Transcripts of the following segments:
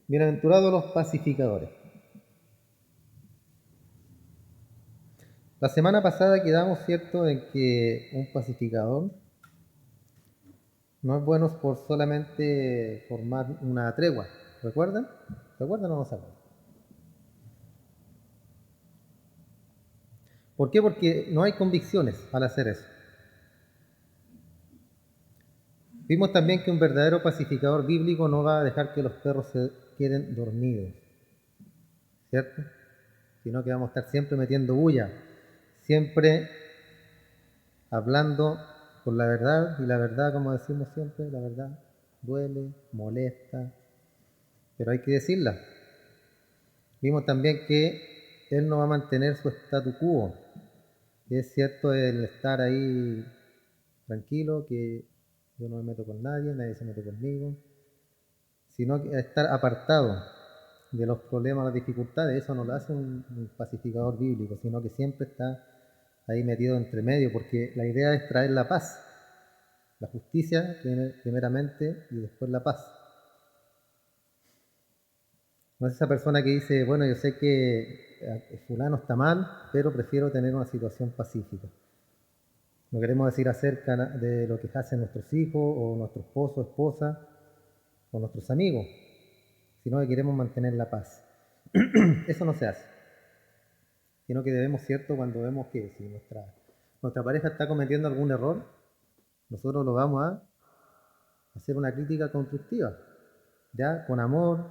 Bienaventurados los pacificadores. La semana pasada quedamos, ¿cierto?, en que un pacificador no es bueno por solamente formar una tregua. ¿Recuerdan? ¿Recuerdan o no se acuerdan? ¿Por qué? Porque no hay convicciones al hacer eso. Vimos también que un verdadero pacificador bíblico no va a dejar que los perros se queden dormidos, ¿cierto? Sino que vamos a estar siempre metiendo bulla, siempre hablando con la verdad, y la verdad, como decimos siempre, la verdad duele, molesta, pero hay que decirla. Vimos también que Él no va a mantener su statu quo, y es cierto el estar ahí tranquilo, que yo no me meto con nadie, nadie se mete conmigo, sino que estar apartado de los problemas, las dificultades. Eso no lo hace un pacificador bíblico, sino que siempre está ahí metido entre medio, porque la idea es traer la paz. La justicia viene primeramente y después la paz. No es esa persona que dice, bueno, yo sé que fulano está mal, pero prefiero tener una situación pacífica. No queremos decir acerca de lo que hacen nuestros hijos o nuestro esposo, esposa o nuestros amigos, sino que queremos mantener la paz. Eso no se hace, sino que debemos, ¿cierto?, cuando vemos que si nuestra pareja está cometiendo algún error, nosotros lo vamos a hacer una crítica constructiva, ya con amor,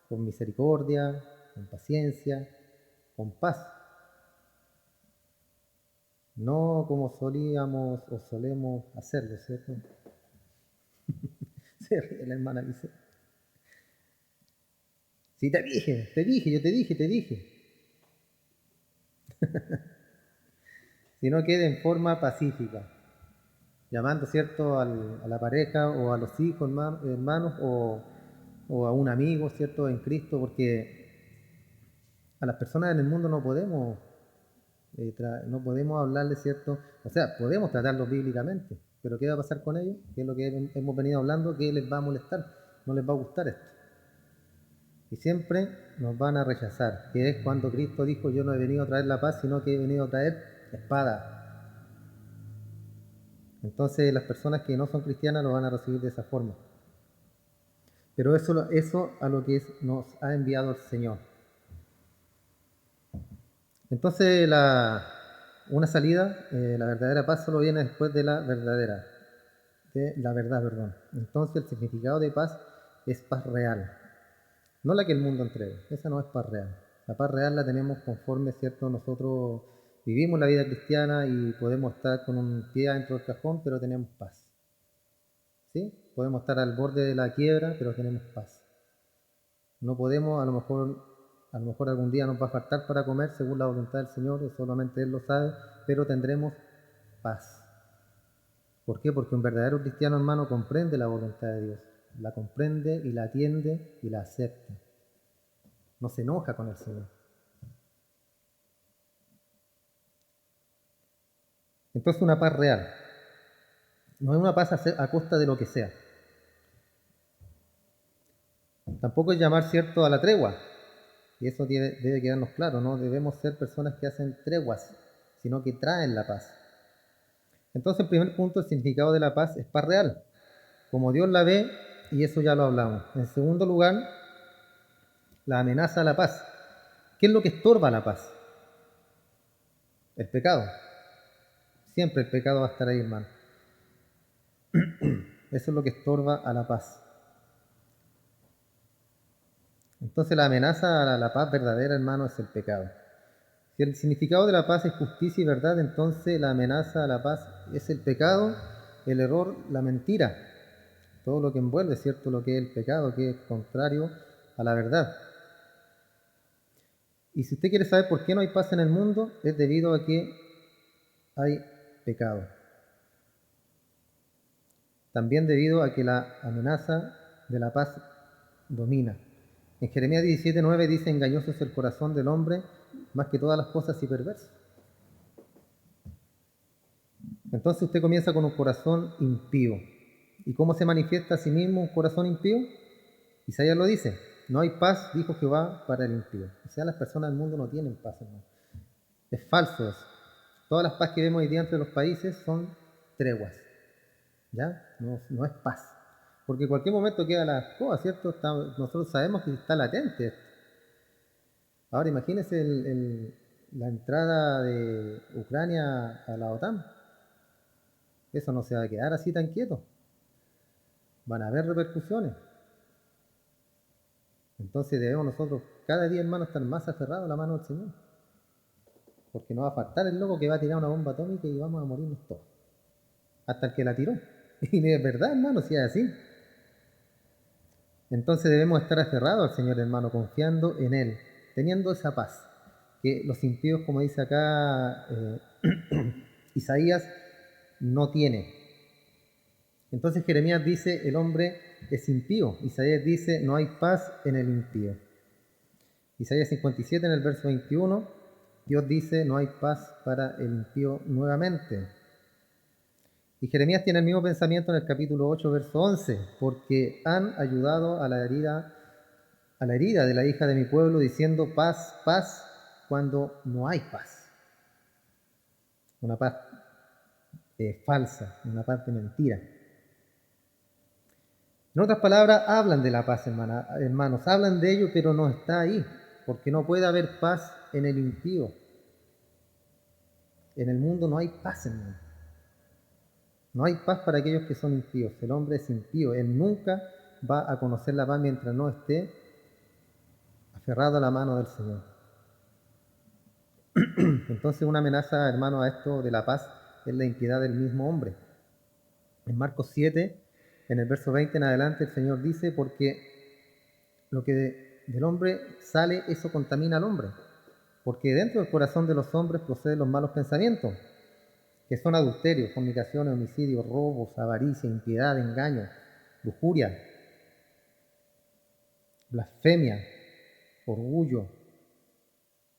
con misericordia, con paciencia, con paz. No como solíamos o solemos hacerlo, ¿cierto? Se ríe la hermana dice. Sí, te dije, yo te dije. Sino que en forma pacífica, llamando, ¿cierto?, a la pareja o a los hijos, hermanos, o a un amigo, ¿cierto?, en Cristo, porque a las personas en el mundo no podemos hablarles, ¿cierto? O sea, podemos tratarlos bíblicamente, pero ¿qué va a pasar con ellos? ¿Qué es lo que hemos venido hablando? ¿Qué les va a molestar? No les va a gustar esto. Y siempre nos van a rechazar, que es cuando Cristo dijo, yo no he venido a traer la paz, sino que he venido a traer espada. Entonces las personas que no son cristianas lo van a recibir de esa forma. Pero eso a lo que nos ha enviado el Señor. Entonces una salida, la verdadera paz solo viene después de la verdad, perdón. Entonces el significado de paz es paz real, no la que el mundo entrega. Esa no es paz real. La paz real la tenemos conforme, ¿cierto? Nosotros vivimos la vida cristiana y podemos estar con un pie dentro del cajón, pero tenemos paz. ¿Sí? Podemos estar al borde de la quiebra, pero tenemos paz. No podemos, a lo mejor algún día nos va a faltar para comer según la voluntad del Señor, solamente Él lo sabe, pero tendremos paz. ¿Por qué? Porque un verdadero cristiano, hermano, comprende la voluntad de Dios, la comprende y la atiende y la acepta. No se enoja con el Señor. Entonces una paz real, no es una paz a costa de lo que sea. Tampoco es llamar, ¿cierto?, a la tregua, y eso debe quedarnos claro, no debemos ser personas que hacen treguas, sino que traen la paz. Entonces, en primer punto, el significado de la paz es paz real, como Dios la ve, y eso ya lo hablamos. En segundo lugar, la amenaza a la paz. ¿Qué es lo que estorba la paz? El pecado. Siempre el pecado va a estar ahí, hermano. Eso es lo que estorba a la paz. Entonces la amenaza a la paz verdadera, hermano, es el pecado. Si el significado de la paz es justicia y verdad, entonces la amenaza a la paz es el pecado, el error, la mentira. Todo lo que envuelve, ¿cierto?, lo que es el pecado, que es contrario a la verdad. Y si usted quiere saber por qué no hay paz en el mundo, es debido a que hay pecado. También debido a que la amenaza de la paz domina. En Jeremías 17:9 dice, engañoso es el corazón del hombre más que todas las cosas y perverso. Entonces usted comienza con un corazón impío. ¿Y cómo se manifiesta a sí mismo un corazón impío? Isaías lo dice, no hay paz, dijo Jehová, para el impío. O sea, las personas del mundo no tienen paz, hermano. Es falso eso. Todas las paz que vemos hoy día entre los países son treguas, ¿ya? No es paz. Porque en cualquier momento queda la escoba, ¿cierto? Nosotros sabemos que está latente esto. Ahora imagínense la entrada de Ucrania a la OTAN. Eso no se va a quedar así tan quieto. Van a haber repercusiones. Entonces debemos nosotros cada día, hermano, estar más aferrados a la mano del Señor. Porque no va a faltar el loco que va a tirar una bomba atómica y vamos a morirnos todos. Hasta el que la tiró. Y es verdad, hermano, si es así. Entonces debemos estar aferrados al Señor, hermano, confiando en Él, teniendo esa paz. Que los impíos, como dice acá Isaías, no tiene. Entonces Jeremías dice, el hombre es impío. Isaías dice, no hay paz en el impío. Isaías 57 en el verso 21, Dios dice, no hay paz para el impío nuevamente. Y Jeremías tiene el mismo pensamiento en el capítulo 8, verso 11, porque han ayudado a la herida de la hija de mi pueblo, diciendo paz, paz, cuando no hay paz. Una paz falsa, una paz de mentira. En otras palabras, hablan de la paz, hermanos, hablan de ello, pero no está ahí, porque no puede haber paz en el impío. En el mundo no hay paz, hermano. No hay paz para aquellos que son impíos. El hombre es impío. Él nunca va a conocer la paz mientras no esté aferrado a la mano del Señor. Entonces una amenaza, hermano, a esto de la paz es la impiedad del mismo hombre. En Marcos 7, en el verso 20 en adelante, el Señor dice, porque lo que del hombre sale, eso contamina al hombre. Porque dentro del corazón de los hombres proceden los malos pensamientos, que son adulterios, fornicaciones, homicidios, robos, avaricia, impiedad, engaño, lujuria, blasfemia, orgullo,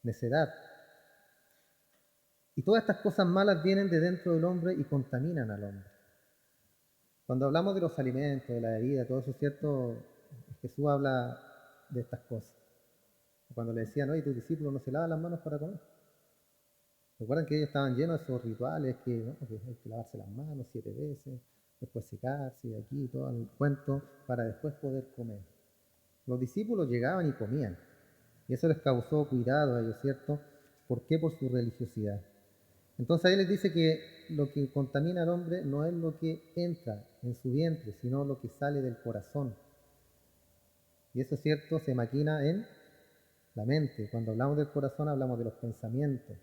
necedad. Y todas estas cosas malas vienen de dentro del hombre y contaminan al hombre. Cuando hablamos de los alimentos, de la bebida, todo eso, ¿cierto? Jesús habla de estas cosas. Cuando le decían, oye, tus discípulos no se lavan las manos para comer. Recuerdan que ellos estaban llenos de esos rituales, que, ¿no? Que hay que lavarse las manos 7 veces, después secarse, y aquí todo el cuento, para después poder comer. Los discípulos llegaban y comían. Y eso les causó cuidado a ellos, ¿cierto? ¿Por qué? Por su religiosidad. Entonces ahí les dice que lo que contamina al hombre no es lo que entra en su vientre, sino lo que sale del corazón. Y eso, ¿cierto?, se maquina en la mente. Cuando hablamos del corazón hablamos de los pensamientos.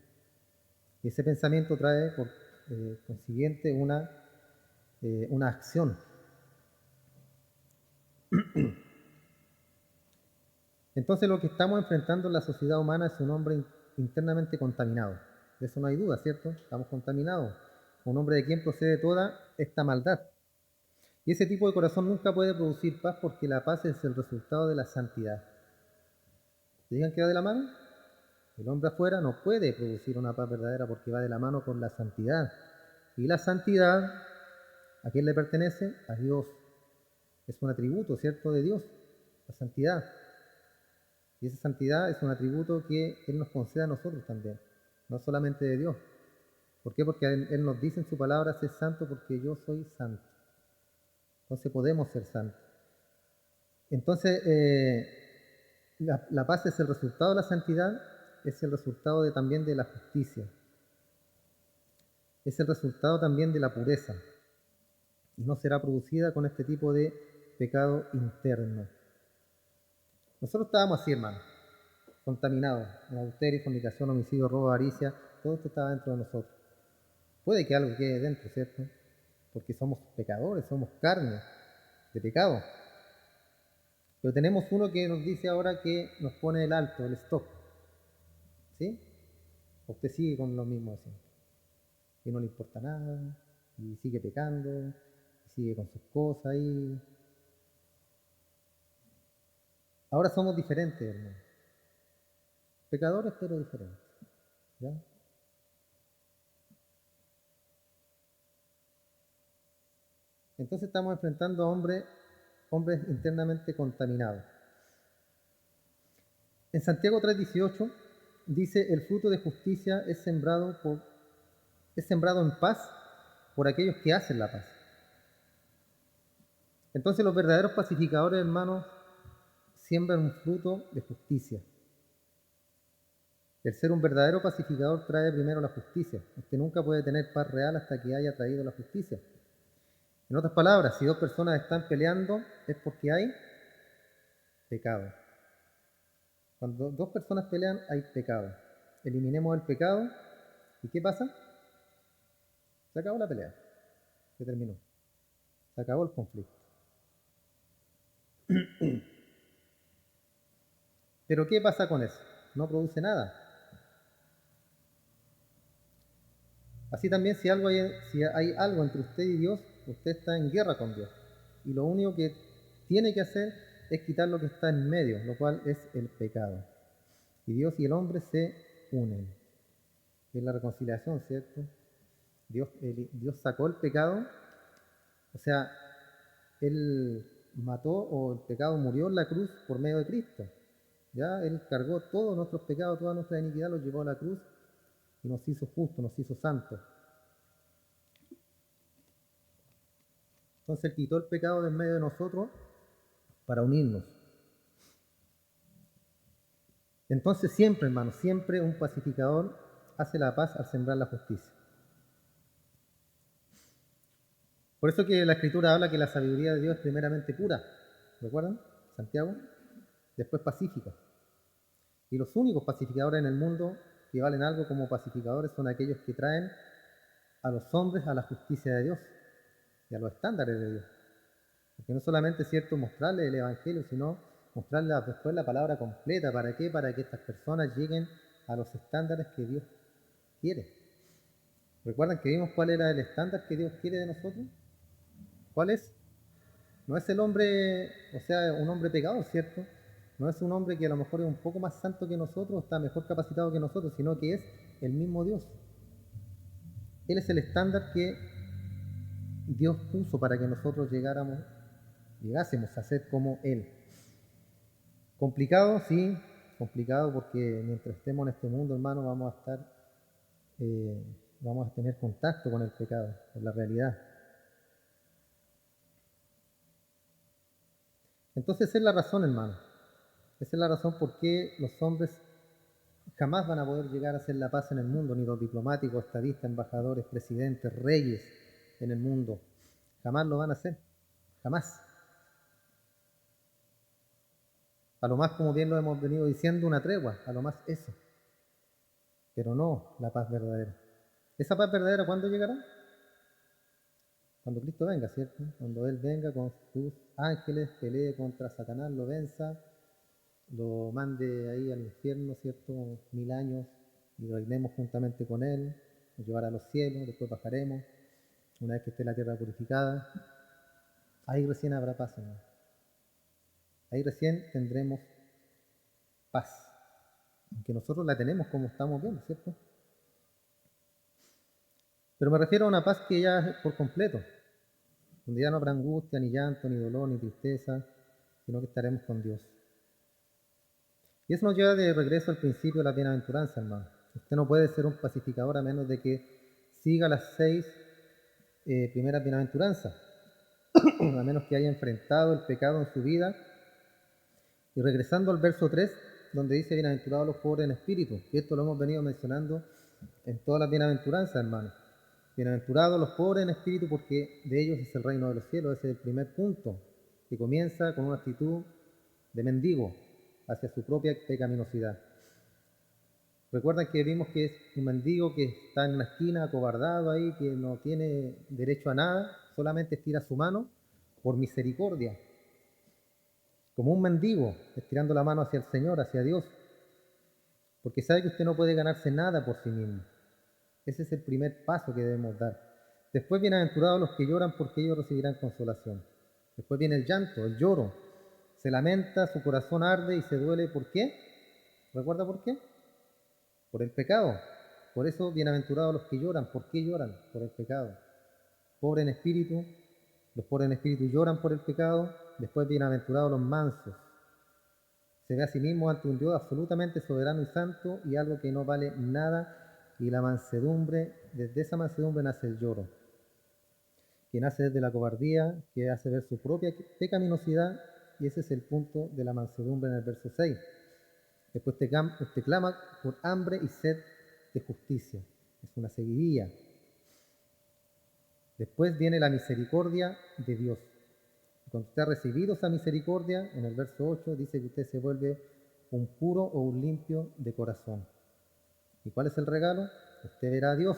Y ese pensamiento trae, por consiguiente, una acción. Entonces lo que estamos enfrentando en la sociedad humana es un hombre internamente contaminado. De eso no hay duda, ¿cierto? Estamos contaminados. Un hombre de quien procede toda esta maldad. Y ese tipo de corazón nunca puede producir paz porque la paz es el resultado de la santidad. ¿Se digan que va de la mano? El hombre afuera no puede producir una paz verdadera porque va de la mano con la santidad. Y la santidad, ¿a quién le pertenece? A Dios. Es un atributo, ¿cierto?, de Dios, la santidad. Y esa santidad es un atributo que Él nos concede a nosotros también, no solamente de Dios. ¿Por qué? Porque Él nos dice en su palabra, sé santo porque yo soy santo. Entonces podemos ser santos. Entonces, la paz es el resultado de la santidad, es el resultado también de la justicia, es el resultado también de la pureza, y no será producida con este tipo de pecado interno. Nosotros estábamos así, hermano, contaminados, en adulterio, fornicación, homicidio, robo, avaricia, todo esto estaba dentro de nosotros. Puede que algo quede dentro, ¿cierto? Porque somos pecadores, somos carne de pecado. Pero tenemos uno que nos dice ahora que nos pone el alto, el stop. ¿Sí? Usted sigue con lo mismo de siempre. Y no le importa nada, y sigue pecando, y sigue con sus cosas ahí. Ahora somos diferentes, hermano. Pecadores, pero diferentes. ¿Ya? Entonces estamos enfrentando a hombres internamente contaminados. En Santiago 3:18 dice, el fruto de justicia es sembrado en paz por aquellos que hacen la paz. Entonces los verdaderos pacificadores, hermanos, siembran un fruto de justicia. El ser un verdadero pacificador trae primero la justicia. Usted nunca puede tener paz real hasta que haya traído la justicia. En otras palabras, si dos personas están peleando es porque hay pecado. Cuando dos personas pelean hay pecado. Eliminemos el pecado y ¿qué pasa? Se acabó la pelea. Se terminó. Se acabó el conflicto. Pero ¿qué pasa con eso? No produce nada. Así también si hay algo entre usted y Dios, usted está en guerra con Dios. Y lo único que tiene que hacer es quitar lo que está en medio, lo cual es el pecado. Y Dios y el hombre se unen. Es la reconciliación, ¿cierto? Dios sacó el pecado, o sea, Él mató o el pecado murió en la cruz por medio de Cristo. Ya Él cargó todos nuestros pecados, toda nuestra iniquidad, los llevó a la cruz y nos hizo justos, nos hizo santos. Entonces Él quitó el pecado de en medio de nosotros para unirnos. Entonces siempre, hermanos, siempre un pacificador hace la paz al sembrar la justicia. Por eso que la Escritura habla que la sabiduría de Dios es primeramente pura. ¿Recuerdan? Santiago. Después pacífica. Y los únicos pacificadores en el mundo que valen algo como pacificadores son aquellos que traen a los hombres a la justicia de Dios y a los estándares de Dios. Porque no solamente es cierto mostrarles el Evangelio, sino mostrarles después la palabra completa. ¿Para qué? Para que estas personas lleguen a los estándares que Dios quiere. ¿Recuerdan que vimos cuál era el estándar que Dios quiere de nosotros? ¿Cuál es? No es el hombre, o sea, un hombre pecador, ¿cierto? No es un hombre que a lo mejor es un poco más santo que nosotros, está mejor capacitado que nosotros, sino que es el mismo Dios. Él es el estándar que Dios puso para que nosotros llegásemos a ser como Él. Complicado, sí, complicado porque mientras estemos en este mundo, hermano, vamos a tener contacto con el pecado, con la realidad. Entonces esa es la razón, hermano. Esa es la razón por qué los hombres jamás van a poder llegar a hacer la paz en el mundo, ni los diplomáticos, estadistas, embajadores, presidentes, reyes en el mundo. Jamás lo van a hacer. Jamás. A lo más, como bien lo hemos venido diciendo, una tregua. A lo más eso. Pero no la paz verdadera. ¿Esa paz verdadera cuándo llegará? Cuando Cristo venga, ¿cierto? Cuando Él venga con sus ángeles, pelee contra Satanás, lo venza, lo mande ahí al infierno, ¿cierto? 1000 años y reinemos juntamente con Él, nos llevará a los cielos, después bajaremos, una vez que esté la tierra purificada. Ahí recién habrá paz, hermano. Ahí recién tendremos paz. Aunque nosotros la tenemos como estamos bien, ¿cierto? Pero me refiero a una paz que ya es por completo, donde ya no habrá angustia, ni llanto, ni dolor, ni tristeza, sino que estaremos con Dios. Y eso nos lleva de regreso al principio de la bienaventuranza, hermano. Usted no puede ser un pacificador a menos de que siga las 6 primeras bienaventuranzas, a menos que haya enfrentado el pecado en su vida. Y regresando al verso 3, donde dice bienaventurados los pobres en espíritu, y esto lo hemos venido mencionando en todas las bienaventuranzas, hermano. Bienaventurados los pobres en espíritu, porque de ellos es el reino de los cielos. Ese es el primer punto, que comienza con una actitud de mendigo hacia su propia pecaminosidad. Recuerdan que vimos que es un mendigo que está en una esquina acobardado ahí, que no tiene derecho a nada, solamente estira su mano por misericordia, como un mendigo, estirando la mano hacia el Señor, hacia Dios, porque sabe que usted no puede ganarse nada por sí mismo. Ese es el primer paso que debemos dar. Después, bienaventurados los que lloran, porque ellos recibirán consolación. Después viene el llanto, el lloro. Se lamenta, su corazón arde y se duele. ¿Por qué? ¿Recuerda por qué? Por el pecado. Por eso, bienaventurados los que lloran. ¿Por qué lloran? Por el pecado. Pobre en espíritu, los pobres en espíritu lloran por el pecado. Después, bienaventurados los mansos. Se ve a sí mismo ante un Dios absolutamente soberano y santo y algo que no vale nada, y la mansedumbre, desde esa mansedumbre nace el lloro, que nace desde la cobardía, que hace ver su propia pecaminosidad, y ese es el punto de la mansedumbre en el verso 6. Después te clama por hambre y sed de justicia. Es una seguidilla. Después viene la misericordia de Dios. Cuando usted ha recibido esa misericordia, en el verso 8 dice que usted se vuelve un puro o un limpio de corazón. ¿Y cuál es el regalo? Usted verá a Dios.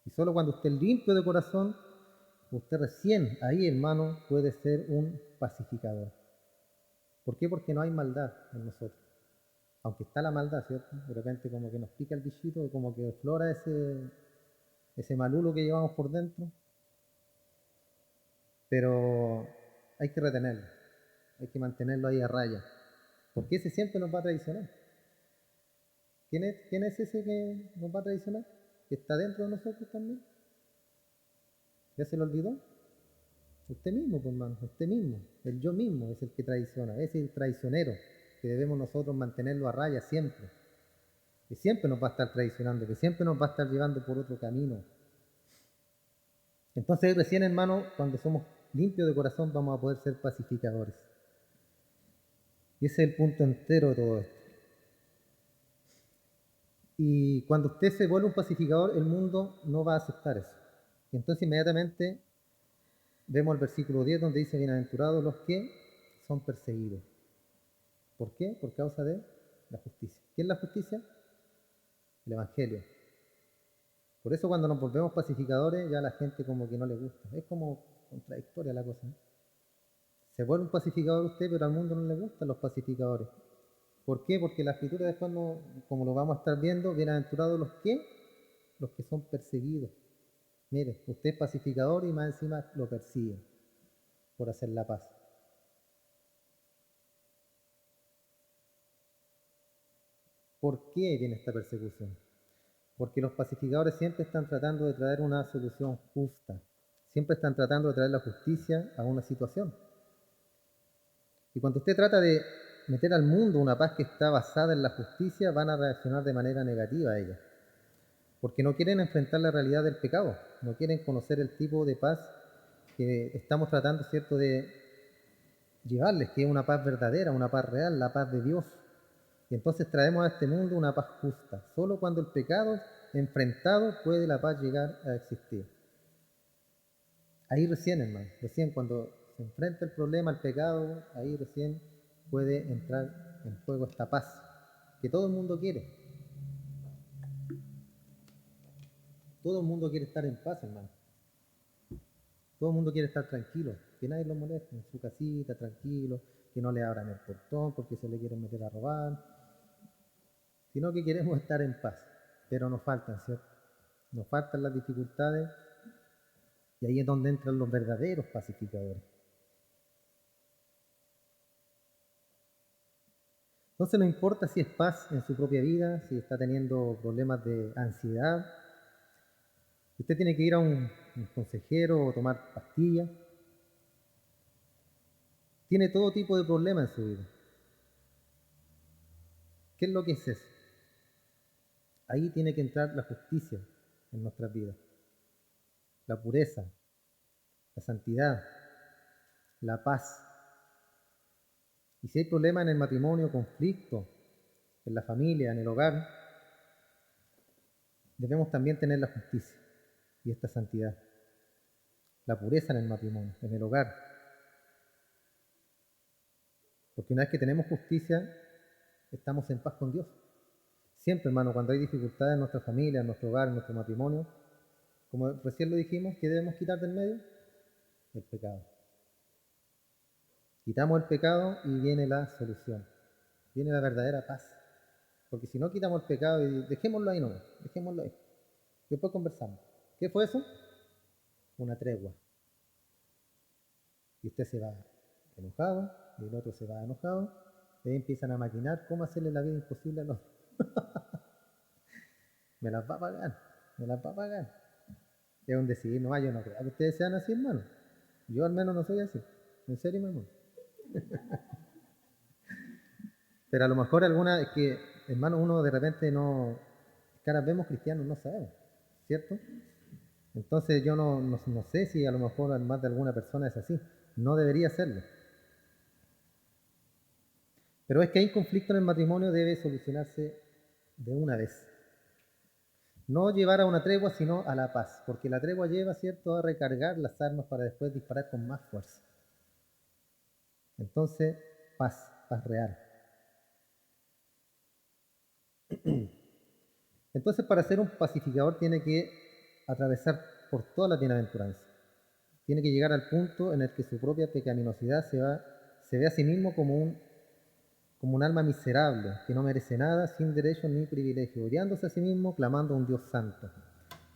Y solo cuando usted es limpio de corazón, usted recién ahí, hermano, puede ser un pacificador. ¿Por qué? Porque no hay maldad en nosotros. Aunque está la maldad, ¿cierto? De repente como que nos pica el bichito, como que flora ese malulo que llevamos por dentro. Pero hay que retenerlo, hay que mantenerlo ahí a raya. Porque ese siempre nos va a traicionar. ¿Quién es ese que nos va a traicionar? ¿Que está dentro de nosotros también? ¿Ya se lo olvidó? Usted mismo, pues, hermano, usted mismo. El yo mismo es el que traiciona, es el traicionero que debemos nosotros mantenerlo a raya siempre. Que siempre nos va a estar traicionando, que siempre nos va a estar llevando por otro camino. Entonces recién, hermano, cuando somos limpios de corazón vamos a poder ser pacificadores. Y ese es el punto entero de todo esto. Y cuando usted se vuelve un pacificador, el mundo no va a aceptar eso. Y entonces inmediatamente vemos el versículo 10 donde dice, bienaventurados los que son perseguidos. ¿Por qué? Por causa de la justicia. ¿Qué es la justicia? El Evangelio. Por eso cuando nos volvemos pacificadores ya a la gente como que no le gusta. Es como contradictoria la cosa. Se vuelve un pacificador usted, pero al mundo no le gustan los pacificadores. ¿Por qué? Porque la escritura después, no, como lo vamos a estar viendo, bienaventurados los que son perseguidos. Mire, usted es pacificador y más encima lo persiguen por hacer la paz. ¿Por qué viene esta persecución? Porque los pacificadores siempre están tratando de traer una solución justa, siempre están tratando de traer la justicia a una situación. Y cuando usted trata de meter al mundo una paz que está basada en la justicia, van a reaccionar de manera negativa a ella. Porque no quieren enfrentar la realidad del pecado, no quieren conocer el tipo de paz que estamos tratando, ¿cierto?, de llevarles, que es una paz verdadera, una paz real, la paz de Dios. Y entonces traemos a este mundo una paz justa. Solo cuando el pecado enfrentado puede la paz llegar a existir. Ahí recién, hermano, recién cuando se enfrenta el problema, el pecado, ahí recién puede entrar en juego esta paz que todo el mundo quiere. Todo el mundo quiere estar en paz, hermano. Todo el mundo quiere estar tranquilo, que nadie lo moleste, en su casita, tranquilo, que no le abran el portón porque se le quieren meter a robar, sino que queremos estar en paz. Pero nos faltan, ¿cierto? Nos faltan las dificultades y ahí es donde entran los verdaderos pacificadores. Entonces no importa si es paz en su propia vida, si está teniendo problemas de ansiedad, usted tiene que ir a un consejero o tomar pastillas. Tiene todo tipo de problemas en su vida. ¿Qué es lo que es eso? Ahí tiene que entrar la justicia en nuestras vidas, la pureza, la santidad, la paz. Y si hay problemas en el matrimonio, conflicto, en la familia, en el hogar, debemos también tener la justicia y esta santidad, la pureza en el matrimonio, en el hogar. Porque una vez que tenemos justicia, estamos en paz con Dios. Siempre, hermano, cuando hay dificultades en nuestra familia, en nuestro hogar, en nuestro matrimonio, como recién lo dijimos, ¿qué debemos quitar del medio? El pecado. Quitamos el pecado y viene la solución, viene la verdadera paz. Porque si no quitamos el pecado y dejémoslo ahí, no, dejémoslo ahí. Después conversamos. ¿Qué fue eso? Una tregua. Y usted se va enojado, y el otro se va enojado, y ahí empiezan a maquinar cómo hacerle la vida imposible a los otros. Me las va a pagar, me las va a pagar. Es un decidir, no, yo no creo que ustedes sean así, hermano. Yo al menos no soy así. En serio, mi hermano. Pero a lo mejor alguna, es que, hermano, uno de repente no, caras vemos cristianos, no sabemos, ¿cierto? Entonces yo no sé si a lo mejor más de alguna persona es así. No debería serlo. Pero es que hay conflicto en el matrimonio, debe solucionarse de una vez. No llevar a una tregua, sino a la paz, porque la tregua lleva, ¿cierto?, a recargar las armas para después disparar con más fuerza. Entonces, paz, paz real. Entonces, para ser un pacificador tiene que atravesar por toda la bienaventuranza. Tiene que llegar al punto en el que su propia pecaminosidad se ve a sí mismo como un alma miserable, que no merece nada, sin derecho ni privilegio, odiándose a sí mismo, clamando a un Dios santo,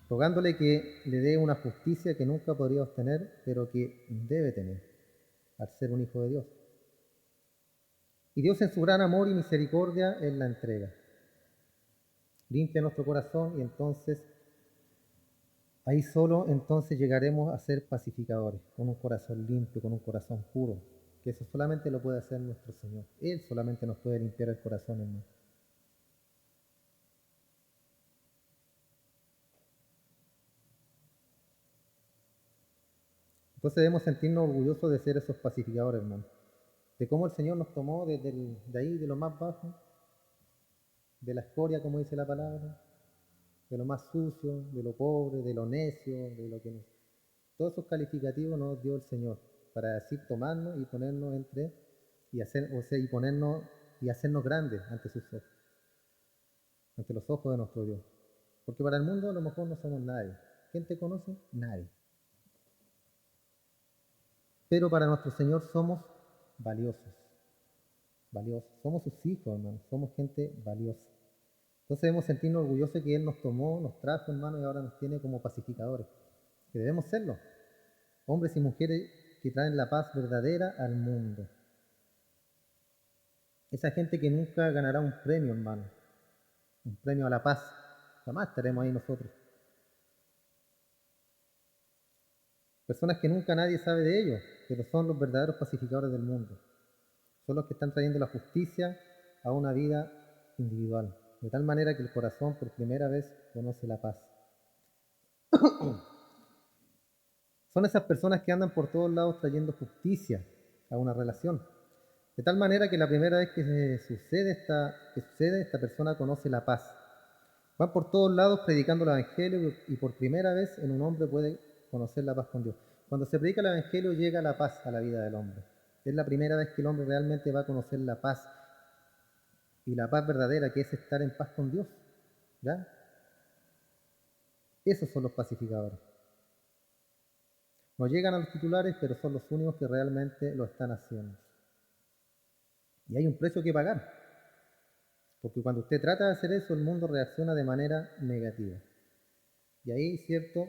rogándole que le dé una justicia que nunca podría obtener, pero que debe tener, al ser un hijo de Dios. Y Dios en su gran amor y misericordia, Él la entrega. Limpia nuestro corazón y entonces, ahí solo entonces llegaremos a ser pacificadores, con un corazón limpio, con un corazón puro, que eso solamente lo puede hacer nuestro Señor. Él solamente nos puede limpiar el corazón, hermano. Entonces debemos sentirnos orgullosos de ser esos pacificadores, hermano. De cómo el Señor nos tomó desde de ahí, de lo más bajo, de la escoria, como dice la palabra, de lo más sucio, de lo pobre, de lo necio, de lo que no. Todos esos calificativos nos dio el Señor para así tomarnos y ponernos y hacer, o sea, y ponernos y hacernos grandes ante sus ojos, ante los ojos de nuestro Dios. Porque para el mundo a lo mejor no somos nadie. ¿Quién te conoce? Nadie. Pero para nuestro Señor somos valiosos, valiosos. Somos sus hijos, hermano. Somos gente valiosa. Entonces debemos sentirnos orgullosos que Él nos tomó, nos trajo, hermano, y ahora nos tiene como pacificadores. Que debemos serlo. Hombres y mujeres que traen la paz verdadera al mundo. Esa gente que nunca ganará un premio, hermano. Un premio a la paz. Jamás estaremos ahí nosotros. Personas que nunca nadie sabe de ellos, pero son los verdaderos pacificadores del mundo. Son los que están trayendo la justicia a una vida individual, de tal manera que el corazón por primera vez conoce la paz. Son esas personas que andan por todos lados trayendo justicia a una relación, de tal manera que la primera vez que sucede, esta persona conoce la paz. Van por todos lados predicando el Evangelio y por primera vez en un hombre puede conocer la paz con Dios. Cuando se predica el Evangelio llega la paz a la vida del hombre. Es la primera vez que el hombre realmente va a conocer la paz y la paz verdadera, que es estar en paz con Dios. ¿Ya? Esos son los pacificadores. No llegan a los titulares, pero son los únicos que realmente lo están haciendo. Y hay un precio que pagar, porque cuando usted trata de hacer eso, el mundo reacciona de manera negativa. Y ahí, cierto,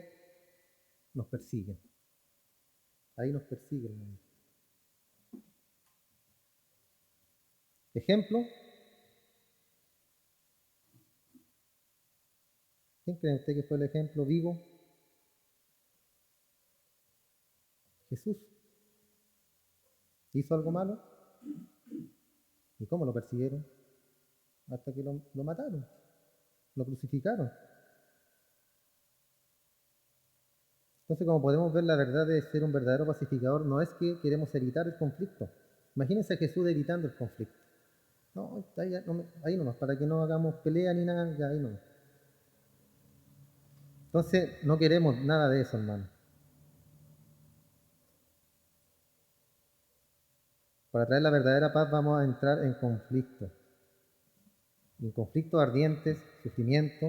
nos persiguen. Ahí nos persiguen, hermano. Ejemplo, ¿quién cree usted que fue el ejemplo vivo? Jesús. ¿Hizo algo malo? ¿Y cómo lo persiguieron? Hasta que lo mataron, lo crucificaron. Entonces, como podemos ver, la verdad de ser un verdadero pacificador no es que queremos evitar el conflicto. Imagínense a Jesús evitando el conflicto. No, ahí nomás, para que no hagamos pelea ni nada, ya ahí nomás. Entonces, no queremos nada de eso, hermano. Para traer la verdadera paz vamos a entrar en conflictos ardientes, sufrimiento,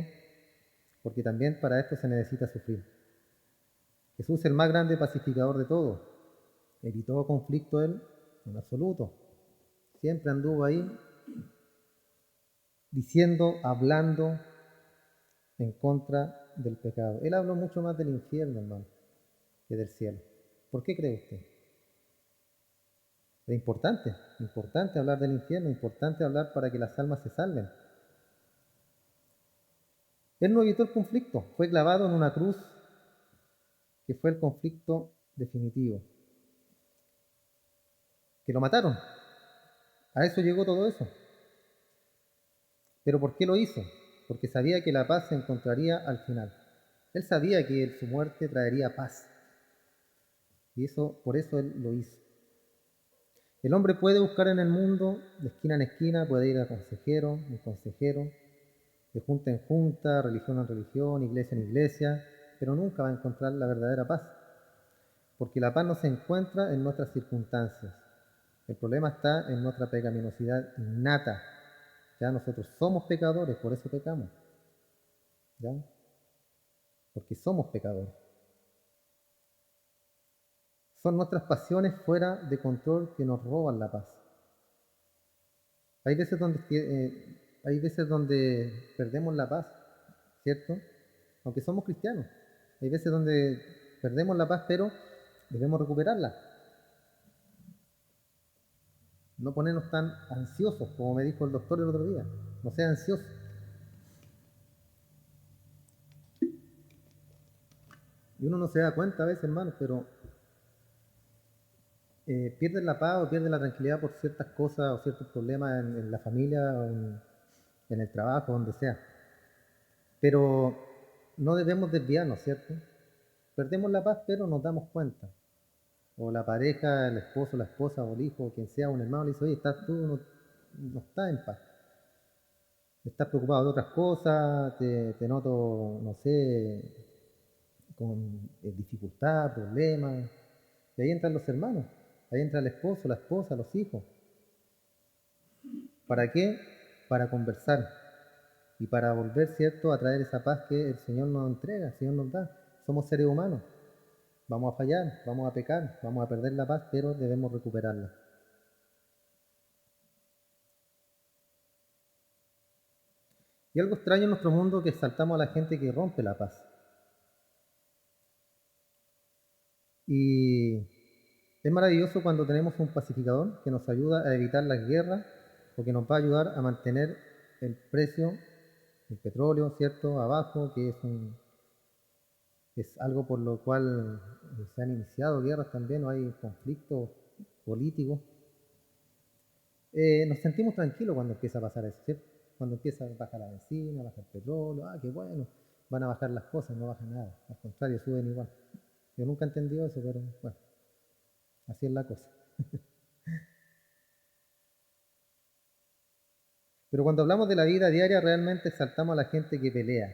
porque también para esto se necesita sufrir. Jesús, el más grande pacificador de todos, evitó conflicto él en absoluto. Siempre anduvo ahí diciendo, hablando en contra del pecado. Él habló mucho más del infierno, hermano, que del cielo. ¿Por qué cree usted? Es importante hablar del infierno, importante hablar para que las almas se salven. Él no evitó el conflicto, fue clavado en una cruz que fue el conflicto definitivo, que lo mataron. A eso llegó todo eso. ¿Pero por qué lo hizo? Porque sabía que la paz se encontraría al final. Él sabía que su muerte traería paz. Y por eso él lo hizo. El hombre puede buscar en el mundo, de esquina en esquina, puede ir a consejero, en consejero, de junta en junta, religión en religión, iglesia en iglesia, pero nunca va a encontrar la verdadera paz. Porque la paz no se encuentra en nuestras circunstancias. El problema está en nuestra pecaminosidad innata. Ya nosotros somos pecadores, por eso pecamos. ¿Ya? Porque somos pecadores. Son nuestras pasiones fuera de control que nos roban la paz. Hay veces donde perdemos la paz, ¿cierto? Aunque somos cristianos. Hay veces donde perdemos la paz, pero debemos recuperarla. No ponernos tan ansiosos, como me dijo el doctor el otro día. No sea ansioso. Y uno no se da cuenta a veces, hermano, pero pierden la paz o pierden la tranquilidad por ciertas cosas o ciertos problemas en la familia o en el trabajo, donde sea. Pero no debemos desviarnos, ¿cierto? Perdemos la paz, pero nos damos cuenta. O la pareja, el esposo, la esposa o el hijo, quien sea, un hermano, le dice, oye, no estás en paz. Estás preocupado de otras cosas, te noto, no sé, con dificultad, problemas. Y ahí entran los hermanos, ahí entra el esposo, la esposa, los hijos. ¿Para qué? Para conversar y para volver, ¿cierto?, a traer esa paz que el Señor nos entrega, el Señor nos da. Somos seres humanos, vamos a fallar, vamos a pecar, vamos a perder la paz, pero debemos recuperarla. Y algo extraño en nuestro mundo que exaltamos a la gente que rompe la paz. Y es maravilloso cuando tenemos un pacificador que nos ayuda a evitar las guerras o que nos va a ayudar a mantener el precio del petróleo, ¿cierto?, abajo, que es algo por lo cual se han iniciado guerras también, o hay conflictos políticos. Nos sentimos tranquilos cuando empieza a pasar eso, ¿cierto? Cuando empieza a bajar la benzina, baja el petróleo, qué bueno, van a bajar las cosas, no baja nada, al contrario, suben igual. Yo nunca he entendido eso, pero bueno, así es la cosa. Pero cuando hablamos de la vida diaria, realmente exaltamos a la gente que pelea.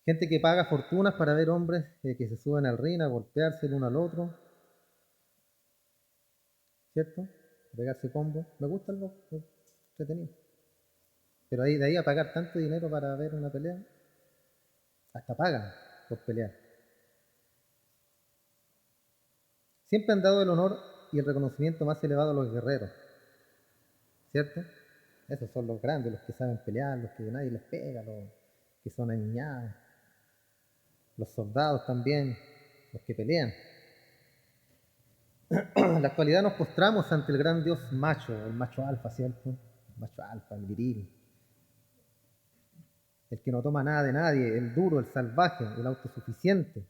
Gente que paga fortunas para ver hombres que se suben al ring a golpearse el uno al otro, ¿cierto? A pegarse combo. Me gusta el box, es entretenido. Pero de ahí a pagar tanto dinero para ver una pelea, hasta pagan por pelear. Siempre han dado el honor y el reconocimiento más elevado a los guerreros, ¿cierto? Esos son los grandes, los que saben pelear, los que nadie les pega, los que son aniñados, los soldados también, los que pelean. En la actualidad nos postramos ante el gran dios macho, el macho alfa, ¿cierto? El macho alfa, el viril, el que no toma nada de nadie, el duro, el salvaje, el autosuficiente.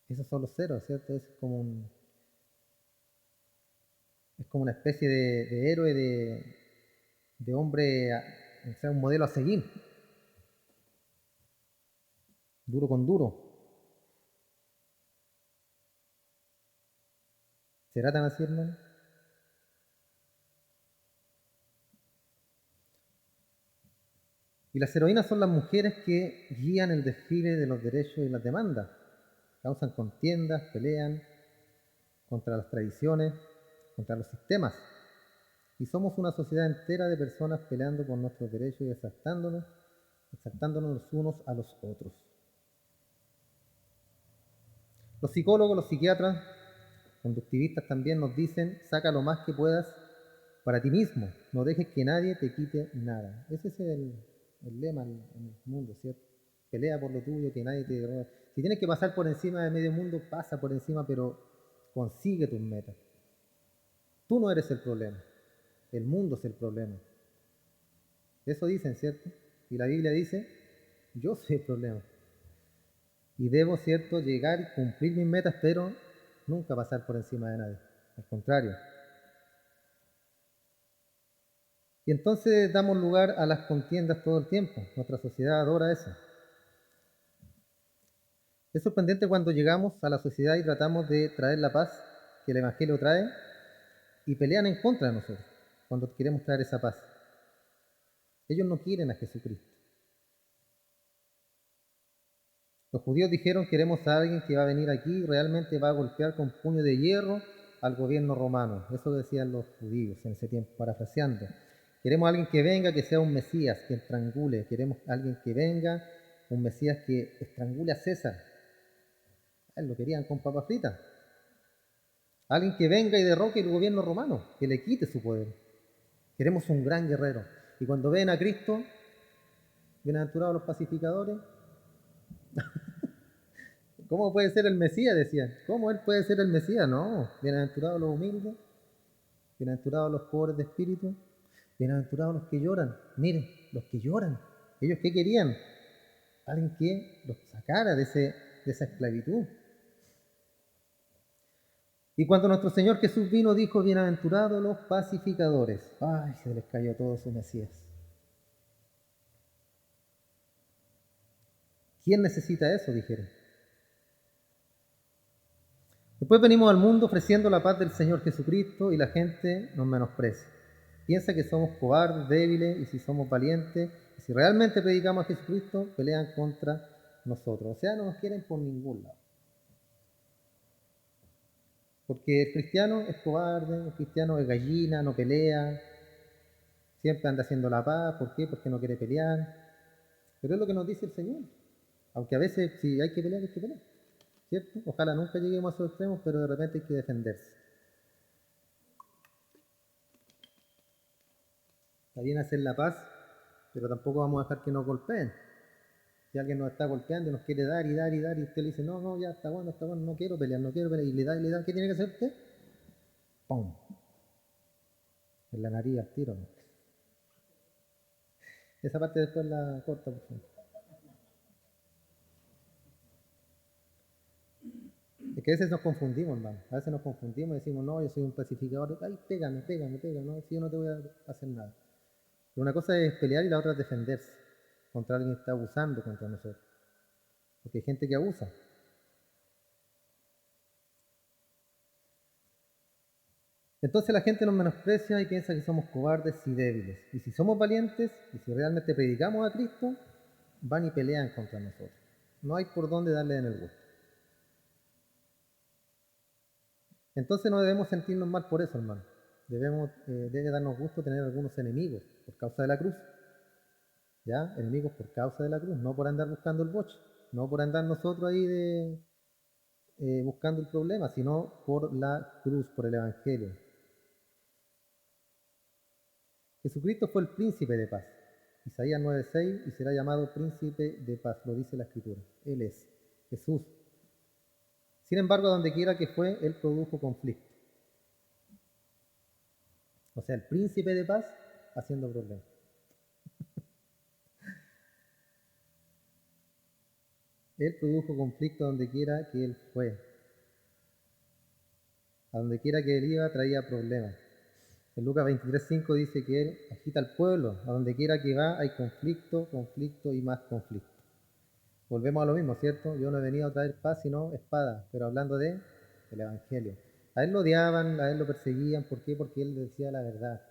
Esos son los ceros, ¿cierto? Es como una especie de héroe, de hombre, o sea, un modelo a seguir, duro con duro. ¿Será tan así, hermano? Y las heroínas son las mujeres que guían el desfile de los derechos y las demandas, causan contiendas, pelean contra las tradiciones, contra los sistemas. Y somos una sociedad entera de personas peleando por nuestros derechos y exaltándonos los unos a los otros. Los psicólogos, los psiquiatras, conductivistas también nos dicen, saca lo más que puedas para ti mismo, no dejes que nadie te quite nada. Ese es el lema en el mundo, ¿cierto? Pelea por lo tuyo, que nadie te roba. Si tienes que pasar por encima de medio mundo, pasa por encima, pero consigue tus metas. Tú no eres el problema, el mundo es el problema. Eso dicen, ¿cierto? Y la Biblia dice, yo soy el problema. Y debo, ¿cierto?, llegar y cumplir mis metas, pero nunca pasar por encima de nadie. Al contrario. Y entonces damos lugar a las contiendas todo el tiempo. Nuestra sociedad adora eso. Es sorprendente cuando llegamos a la sociedad y tratamos de traer la paz que el Evangelio trae y pelean en contra de nosotros cuando queremos traer esa paz. Ellos no quieren a Jesucristo. Los judíos dijeron, queremos a alguien que va a venir aquí y realmente va a golpear con puño de hierro al gobierno romano. Eso decían los judíos en ese tiempo, parafraseando. Queremos a alguien que venga, que sea un Mesías, que estrangule. Queremos a alguien que venga, un Mesías que estrangule a César. Lo querían con papas fritas. Alguien que venga y derroque el gobierno romano, que le quite su poder. Queremos un gran guerrero. Y cuando ven a Cristo, bienaventurados los pacificadores, ¿cómo puede ser el Mesías? Decían. ¿Cómo él puede ser el Mesías? No. Bienaventurados los humildes, bienaventurados los pobres de espíritu, bienaventurados los que lloran. Miren, los que lloran. ¿Ellos qué querían? Alguien que los sacara de esa esclavitud. Y cuando nuestro Señor Jesús vino, dijo, bienaventurados los pacificadores. Ay, se les cayó todo su Mesías. ¿Quién necesita eso? Dijeron. Después venimos al mundo ofreciendo la paz del Señor Jesucristo y la gente nos menosprecia. Piensa que somos cobardes, débiles, y si somos valientes, y si realmente predicamos a Jesucristo, pelean contra nosotros. O sea, no nos quieren por ningún lado. Porque el cristiano es cobarde, el cristiano es gallina, no pelea, siempre anda haciendo la paz. ¿Por qué? Porque no quiere pelear. Pero es lo que nos dice el Señor. Aunque a veces, si hay que pelear, hay que pelear. ¿Cierto? Ojalá nunca lleguemos a esos extremos, pero de repente hay que defenderse. Está bien hacer la paz, pero tampoco vamos a dejar que nos golpeen. Si alguien nos está golpeando y nos quiere dar y dar y dar, y usted le dice, no, no, ya está bueno, no quiero pelear, y le da, ¿qué tiene que hacer usted? ¡Pum! En la nariz al tiro, ¿no? Esa parte después la corta, por favor. Es que a veces nos confundimos, hermano. A veces nos confundimos y decimos, no, yo soy un pacificador. Ay, pégame, no, si yo no te voy a hacer nada. Pero una cosa es pelear y la otra es defenderse contra alguien que está abusando contra nosotros. Porque hay gente que abusa. Entonces la gente nos menosprecia y piensa que somos cobardes y débiles. Y si somos valientes y si realmente predicamos a Cristo, van y pelean contra nosotros. No hay por dónde darle en el gusto. Entonces no debemos sentirnos mal por eso, hermano. Debe darnos gusto tener algunos enemigos por causa de la cruz. ¿Ya? Enemigos por causa de la cruz, no por andar buscando el boche, no por andar nosotros ahí buscando el problema, sino por la cruz, por el Evangelio. Jesucristo fue el príncipe de paz. Isaías 9:6, y será llamado príncipe de paz, lo dice la Escritura. Él es Jesús. Sin embargo, donde quiera que fue, Él produjo conflicto. O sea, el príncipe de paz haciendo problemas. Él produjo conflicto donde quiera que Él fue. A donde quiera que Él iba, traía problemas. En Lucas 23:5 dice que Él agita al pueblo. A donde quiera que va, hay conflicto, conflicto y más conflicto. Volvemos a lo mismo, ¿cierto? Yo no he venido a traer paz, sino espada, pero hablando del Evangelio. A Él lo odiaban, a Él lo perseguían. ¿Por qué? Porque Él decía la verdad.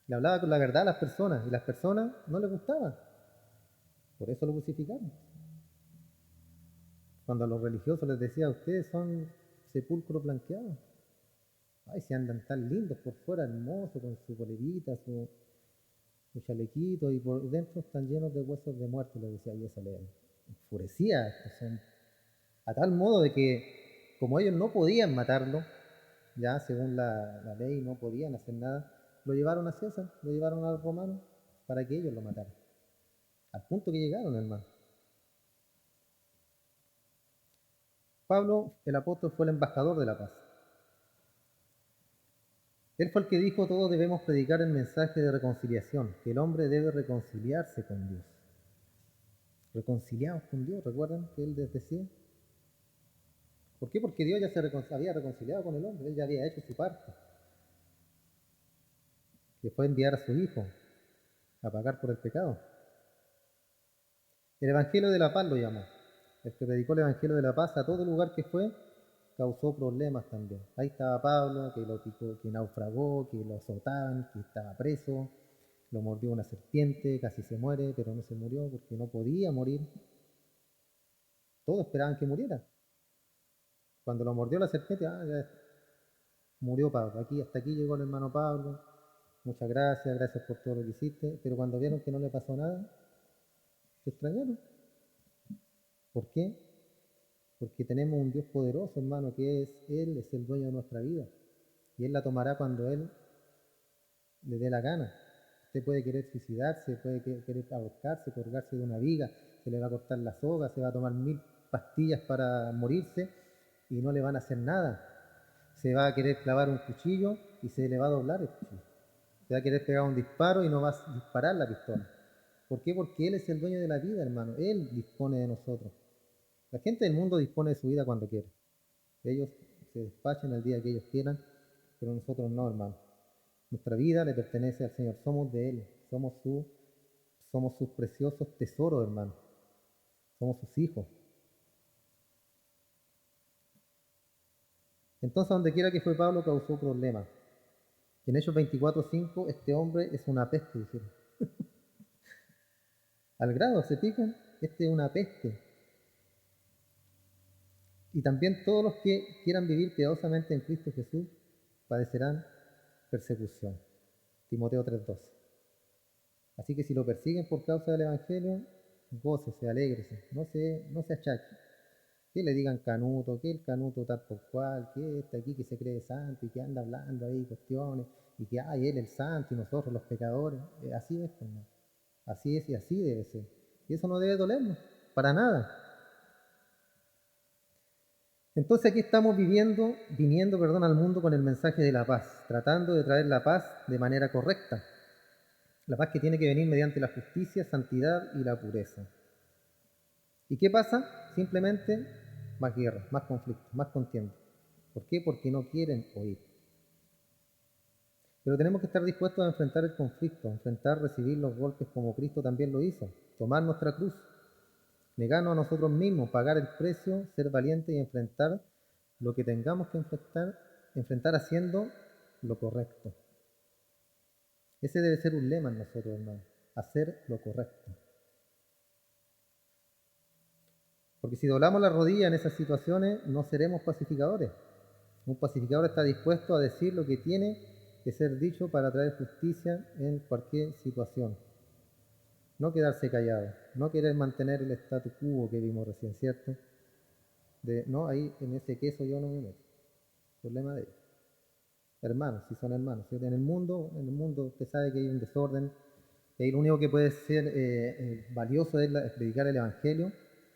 Le hablaba con la verdad a las personas, y las personas no les gustaban. Por eso lo crucificaron. Cuando a los religiosos les decía, ustedes son sepulcros blanqueados. Ay, si andan tan lindos por fuera, hermosos, con su polerita, su chalequito, y por dentro están llenos de huesos de muerte, le decía, y eso le enfurecía. A tal modo de que, como ellos no podían matarlo, ya según la ley no podían hacer nada, lo llevaron a César, lo llevaron a los romanos para que ellos lo mataran. Al punto que llegaron, hermano. Pablo, el apóstol, fue el embajador de la paz. Él fue el que dijo, todos debemos predicar el mensaje de reconciliación, que el hombre debe reconciliarse con Dios. Reconciliados con Dios, ¿recuerdan que él les decía? ¿Por qué? Porque Dios ya había reconciliado con el hombre, él ya había hecho su parte, que fue enviar a su Hijo a pagar por el pecado. El Evangelio de la Paz lo llamó. El que predicó el Evangelio de la Paz a todo lugar que fue, causó problemas también. Ahí estaba Pablo, que lo picó, que naufragó, que lo azotaban, que estaba preso, lo mordió una serpiente, casi se muere, pero no se murió porque no podía morir. Todos esperaban que muriera. Cuando lo mordió la serpiente, ya murió Pablo. Hasta aquí llegó el hermano Pablo. Muchas gracias, gracias por todo lo que hiciste. Pero cuando vieron que no le pasó nada, se extrañaron. ¿Por qué? Porque tenemos un Dios poderoso, hermano, que Él es el dueño de nuestra vida. Y Él la tomará cuando Él le dé la gana. Usted puede querer suicidarse, puede querer ahorcarse, colgarse de una viga, se le va a cortar la soga, se va a tomar 1000 pastillas para morirse y no le van a hacer nada. Se va a querer clavar un cuchillo y se le va a doblar el cuchillo. Se va a querer pegar un disparo y no va a disparar la pistola. ¿Por qué? Porque Él es el dueño de la vida, hermano. Él dispone de nosotros. La gente del mundo dispone de su vida cuando quiere. Ellos se despachan el día que ellos quieran, pero nosotros no, hermano. Nuestra vida le pertenece al Señor, somos de Él, somos sus preciosos tesoros, hermano. Somos sus hijos. Entonces, donde quiera que fue Pablo, causó problemas. En Hechos 24:5, este hombre es una peste, dijeron. Al grado, ¿se pican? Este es una peste. Y también todos los que quieran vivir piadosamente en Cristo Jesús padecerán persecución. Timoteo 3:12. Así que si lo persiguen por causa del Evangelio, gócese, alégrese, no se achaque. Que le digan canuto, que el canuto tal por cual, que está aquí que se cree santo y que anda hablando ahí cuestiones, y que él el santo y nosotros los pecadores. Así es, hermano. Así es y así debe ser. Y eso no debe dolernos, para nada. Entonces aquí estamos viniendo, al mundo con el mensaje de la paz, tratando de traer la paz de manera correcta. La paz que tiene que venir mediante la justicia, santidad y la pureza. ¿Y qué pasa? Simplemente más guerra, más conflictos, más contienda. ¿Por qué? Porque no quieren oír. Pero tenemos que estar dispuestos a enfrentar el conflicto, a enfrentar, recibir los golpes como Cristo también lo hizo, tomar nuestra cruz, negarnos a nosotros mismos, pagar el precio, ser valientes y enfrentar lo que tengamos que enfrentar haciendo lo correcto. Ese debe ser un lema en nosotros, hermanos, hacer lo correcto. Porque si doblamos la rodilla en esas situaciones, no seremos pacificadores. Un pacificador está dispuesto a decir lo que tiene que ser dicho para traer justicia en cualquier situación. No quedarse callado, no querer mantener el statu quo que vimos recién, ¿cierto? No, ahí en ese queso yo no me meto. Problema de ellos. Hermanos, si son hermanos. ¿Cierto? En el mundo usted sabe que hay un desorden, que ahí lo único que puede ser valioso es predicar el Evangelio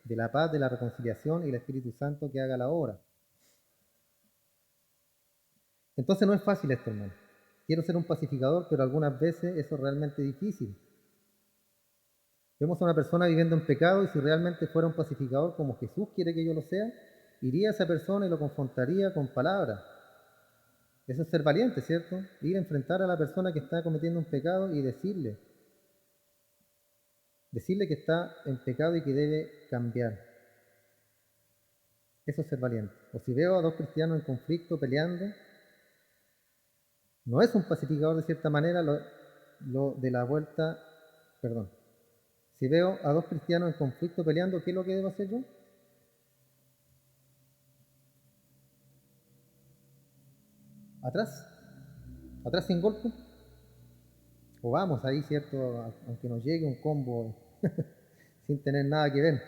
de la paz, de la reconciliación y el Espíritu Santo que haga la obra. Entonces no es fácil esto, hermano. Quiero ser un pacificador, pero algunas veces eso es realmente difícil. Vemos a una persona viviendo en pecado y si realmente fuera un pacificador como Jesús quiere que yo lo sea, iría a esa persona y lo confrontaría con palabras. Eso es ser valiente, ¿cierto? Ir a enfrentar a la persona que está cometiendo un pecado y decirle que está en pecado y que debe cambiar. Eso es ser valiente. O si veo a dos cristianos en conflicto peleando, no es un pacificador de cierta manera lo de la vuelta, perdón. Si veo a dos cristianos en conflicto peleando, ¿qué es lo que debo hacer yo? Atrás sin golpe. O vamos ahí, ¿cierto? Aunque nos llegue un combo sin tener nada que ver.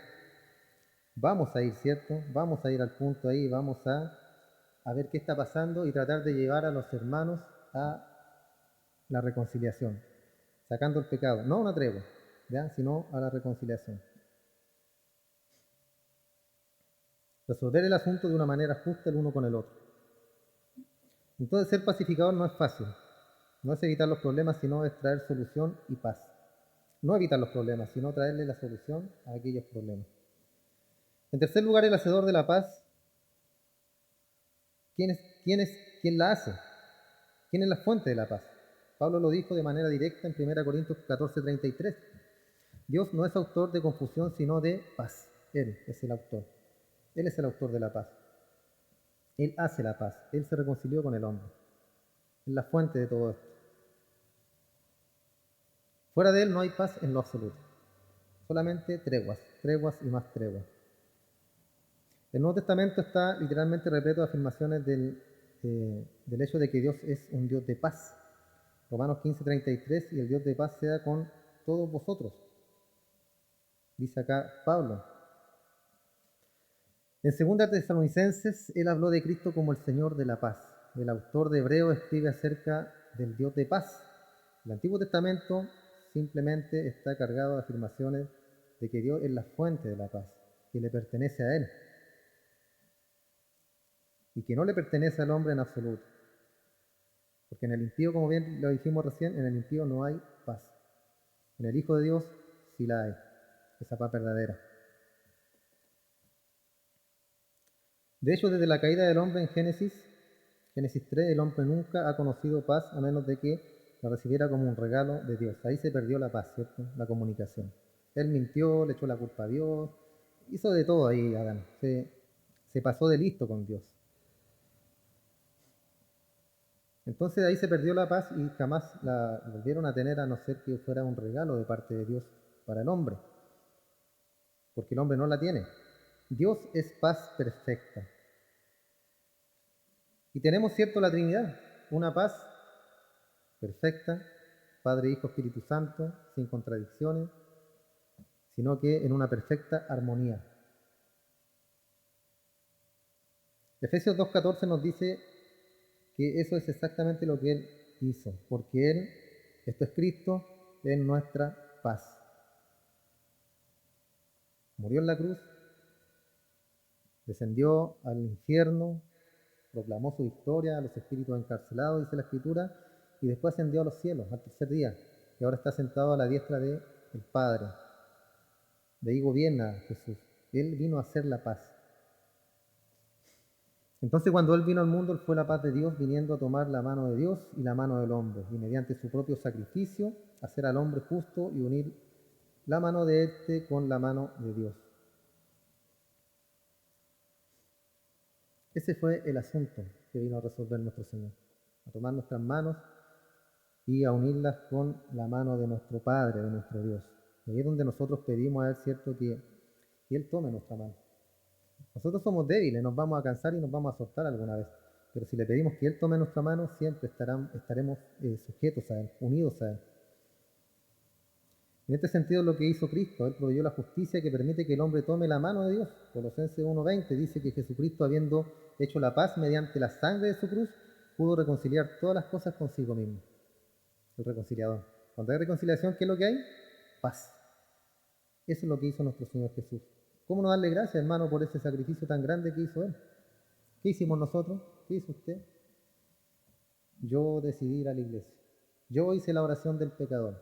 Vamos a ir, ¿cierto? Vamos a ir al punto ahí, vamos a ver qué está pasando y tratar de llevar a los hermanos a la reconciliación, sacando el pecado, no a una tregua, ¿ya? Sino a la reconciliación. Resolver el asunto de una manera justa el uno con el otro. Entonces ser pacificador no es fácil, no es evitar los problemas, sino es traer solución y paz. No evitar los problemas, sino traerle la solución a aquellos problemas. En tercer lugar, el hacedor de la paz. ¿Quién la hace? ¿Quién es la fuente de la paz? Pablo lo dijo de manera directa en 1 Corintios 14:33. Dios no es autor de confusión, sino de paz. Él es el autor. Él es el autor de la paz. Él hace la paz. Él se reconcilió con el hombre. Es la fuente de todo esto. Fuera de Él no hay paz en lo absoluto. Solamente treguas, treguas y más treguas. El Nuevo Testamento está literalmente repleto de afirmaciones del hecho de que Dios es un Dios de paz. Romanos 15:33, y el Dios de paz sea con todos vosotros. Dice acá Pablo. En 2 Tesalonicenses, él habló de Cristo como el Señor de la paz. El autor de Hebreos escribe acerca del Dios de paz. El Antiguo Testamento simplemente está cargado de afirmaciones de que Dios es la fuente de la paz, que le pertenece a Él y que no le pertenece al hombre en absoluto. Porque en el impío, como bien lo dijimos recién, en el impío no hay paz. En el Hijo de Dios sí la hay, esa paz verdadera. De hecho, desde la caída del hombre en Génesis 3, el hombre nunca ha conocido paz a menos de que la recibiera como un regalo de Dios. Ahí se perdió la paz, ¿cierto? La comunicación. Él mintió, le echó la culpa a Dios, hizo de todo ahí Adán. Se pasó de listo con Dios. Entonces ahí se perdió la paz y jamás la volvieron a tener, a no ser que fuera un regalo de parte de Dios para el hombre, porque el hombre no la tiene. Dios es paz perfecta. Y tenemos, cierto, la Trinidad, una paz perfecta, Padre, Hijo, Espíritu Santo, sin contradicciones, sino que en una perfecta armonía. Efesios 2:14 nos dice que eso es exactamente lo que Él hizo, porque Él, esto es Cristo, es nuestra paz. Murió en la cruz, descendió al infierno, proclamó su victoria a los espíritus encarcelados, dice la Escritura, y después ascendió a los cielos al tercer día, y ahora está sentado a la diestra del Padre. De ahí gobierna Jesús. Él vino a hacer la paz. Entonces, cuando Él vino al mundo, Él fue la paz de Dios, viniendo a tomar la mano de Dios y la mano del hombre, y mediante su propio sacrificio, hacer al hombre justo y unir la mano de éste con la mano de Dios. Ese fue el asunto que vino a resolver nuestro Señor, a tomar nuestras manos y a unirlas con la mano de nuestro Padre, de nuestro Dios. Y ahí es donde nosotros pedimos a Él, cierto, que Él tome nuestra mano. Nosotros somos débiles, nos vamos a cansar y nos vamos a soltar alguna vez, pero si le pedimos que Él tome nuestra mano, siempre estaremos sujetos a Él, unidos a Él. En este sentido, lo que hizo Cristo, Él proveyó la justicia que permite que el hombre tome la mano de Dios. Colosenses 1:20 dice que Jesucristo, habiendo hecho la paz mediante la sangre de su cruz, pudo reconciliar todas las cosas consigo mismo. El reconciliador. Cuando hay reconciliación, ¿qué es lo que hay? Paz. Eso es lo que hizo nuestro Señor Jesús. ¿Cómo no darle gracias, hermano, por ese sacrificio tan grande que hizo Él? ¿Qué hicimos nosotros? ¿Qué hizo usted? Yo decidí ir a la iglesia. Yo hice la oración del pecador.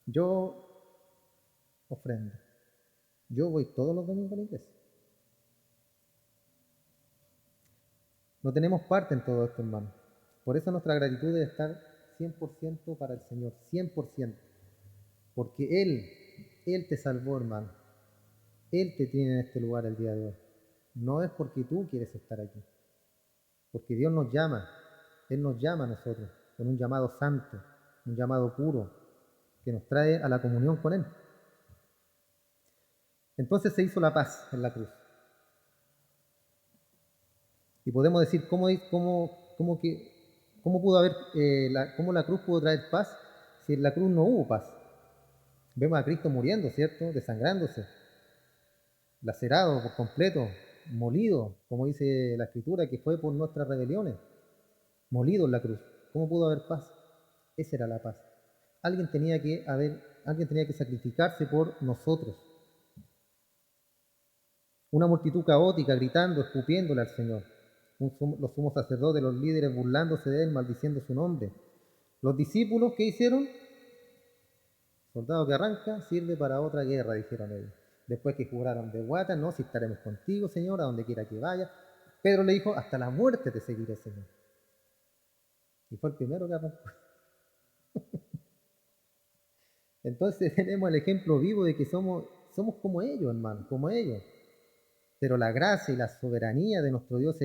Yo ofrendo. Yo voy todos los domingos a la iglesia. No tenemos parte en todo esto, hermano. Por eso nuestra gratitud debe estar 100% para el Señor, 100%. Porque Él te salvó, hermano. Él te tiene en este lugar el día de hoy. No es porque tú quieres estar aquí. Porque Dios nos llama. Él nos llama a nosotros con un llamado santo, un llamado puro, que nos trae a la comunión con Él. Entonces se hizo la paz en la cruz. Y podemos decir, ¿cómo pudo haber, cómo la cruz pudo traer paz si en la cruz no hubo paz? Vemos a Cristo muriendo, ¿cierto? Desangrándose, lacerado por completo, molido, como dice la Escritura, que fue por nuestras rebeliones, molido en la cruz. ¿Cómo pudo haber paz? Esa era la paz. Alguien tenía que sacrificarse por nosotros. Una multitud caótica gritando, escupiéndole al Señor. Los sumos sacerdotes, los líderes burlándose de Él, maldiciendo su nombre. Los discípulos, ¿qué hicieron? Soldado que arranca sirve para otra guerra, dijeron ellos. Después que juraron de guata, no, si estaremos contigo, Señor, a donde quiera que vaya. Pedro le dijo, hasta la muerte te seguiré, Señor. Y fue el primero que arrancó. Entonces tenemos el ejemplo vivo de que somos como ellos, hermano, como ellos. Pero la gracia y la soberanía de nuestro Dios,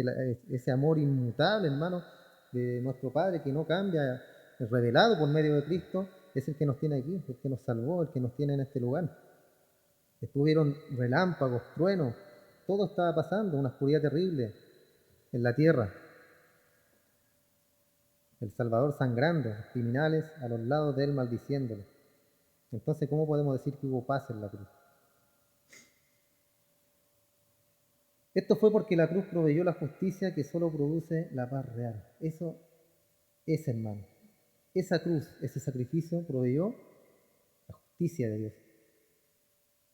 ese amor inmutable, hermano, de nuestro Padre que no cambia, revelado por medio de Cristo, es el que nos tiene aquí, el que nos salvó, el que nos tiene en este lugar. Estuvieron relámpagos, truenos, todo estaba pasando, una oscuridad terrible en la tierra. El Salvador sangrando, criminales a los lados de él maldiciéndolo. Entonces, ¿cómo podemos decir que hubo paz en la cruz? Esto fue porque la cruz proveyó la justicia que solo produce la paz real. Eso es, hermano. Esa cruz, ese sacrificio proveyó la justicia de Dios.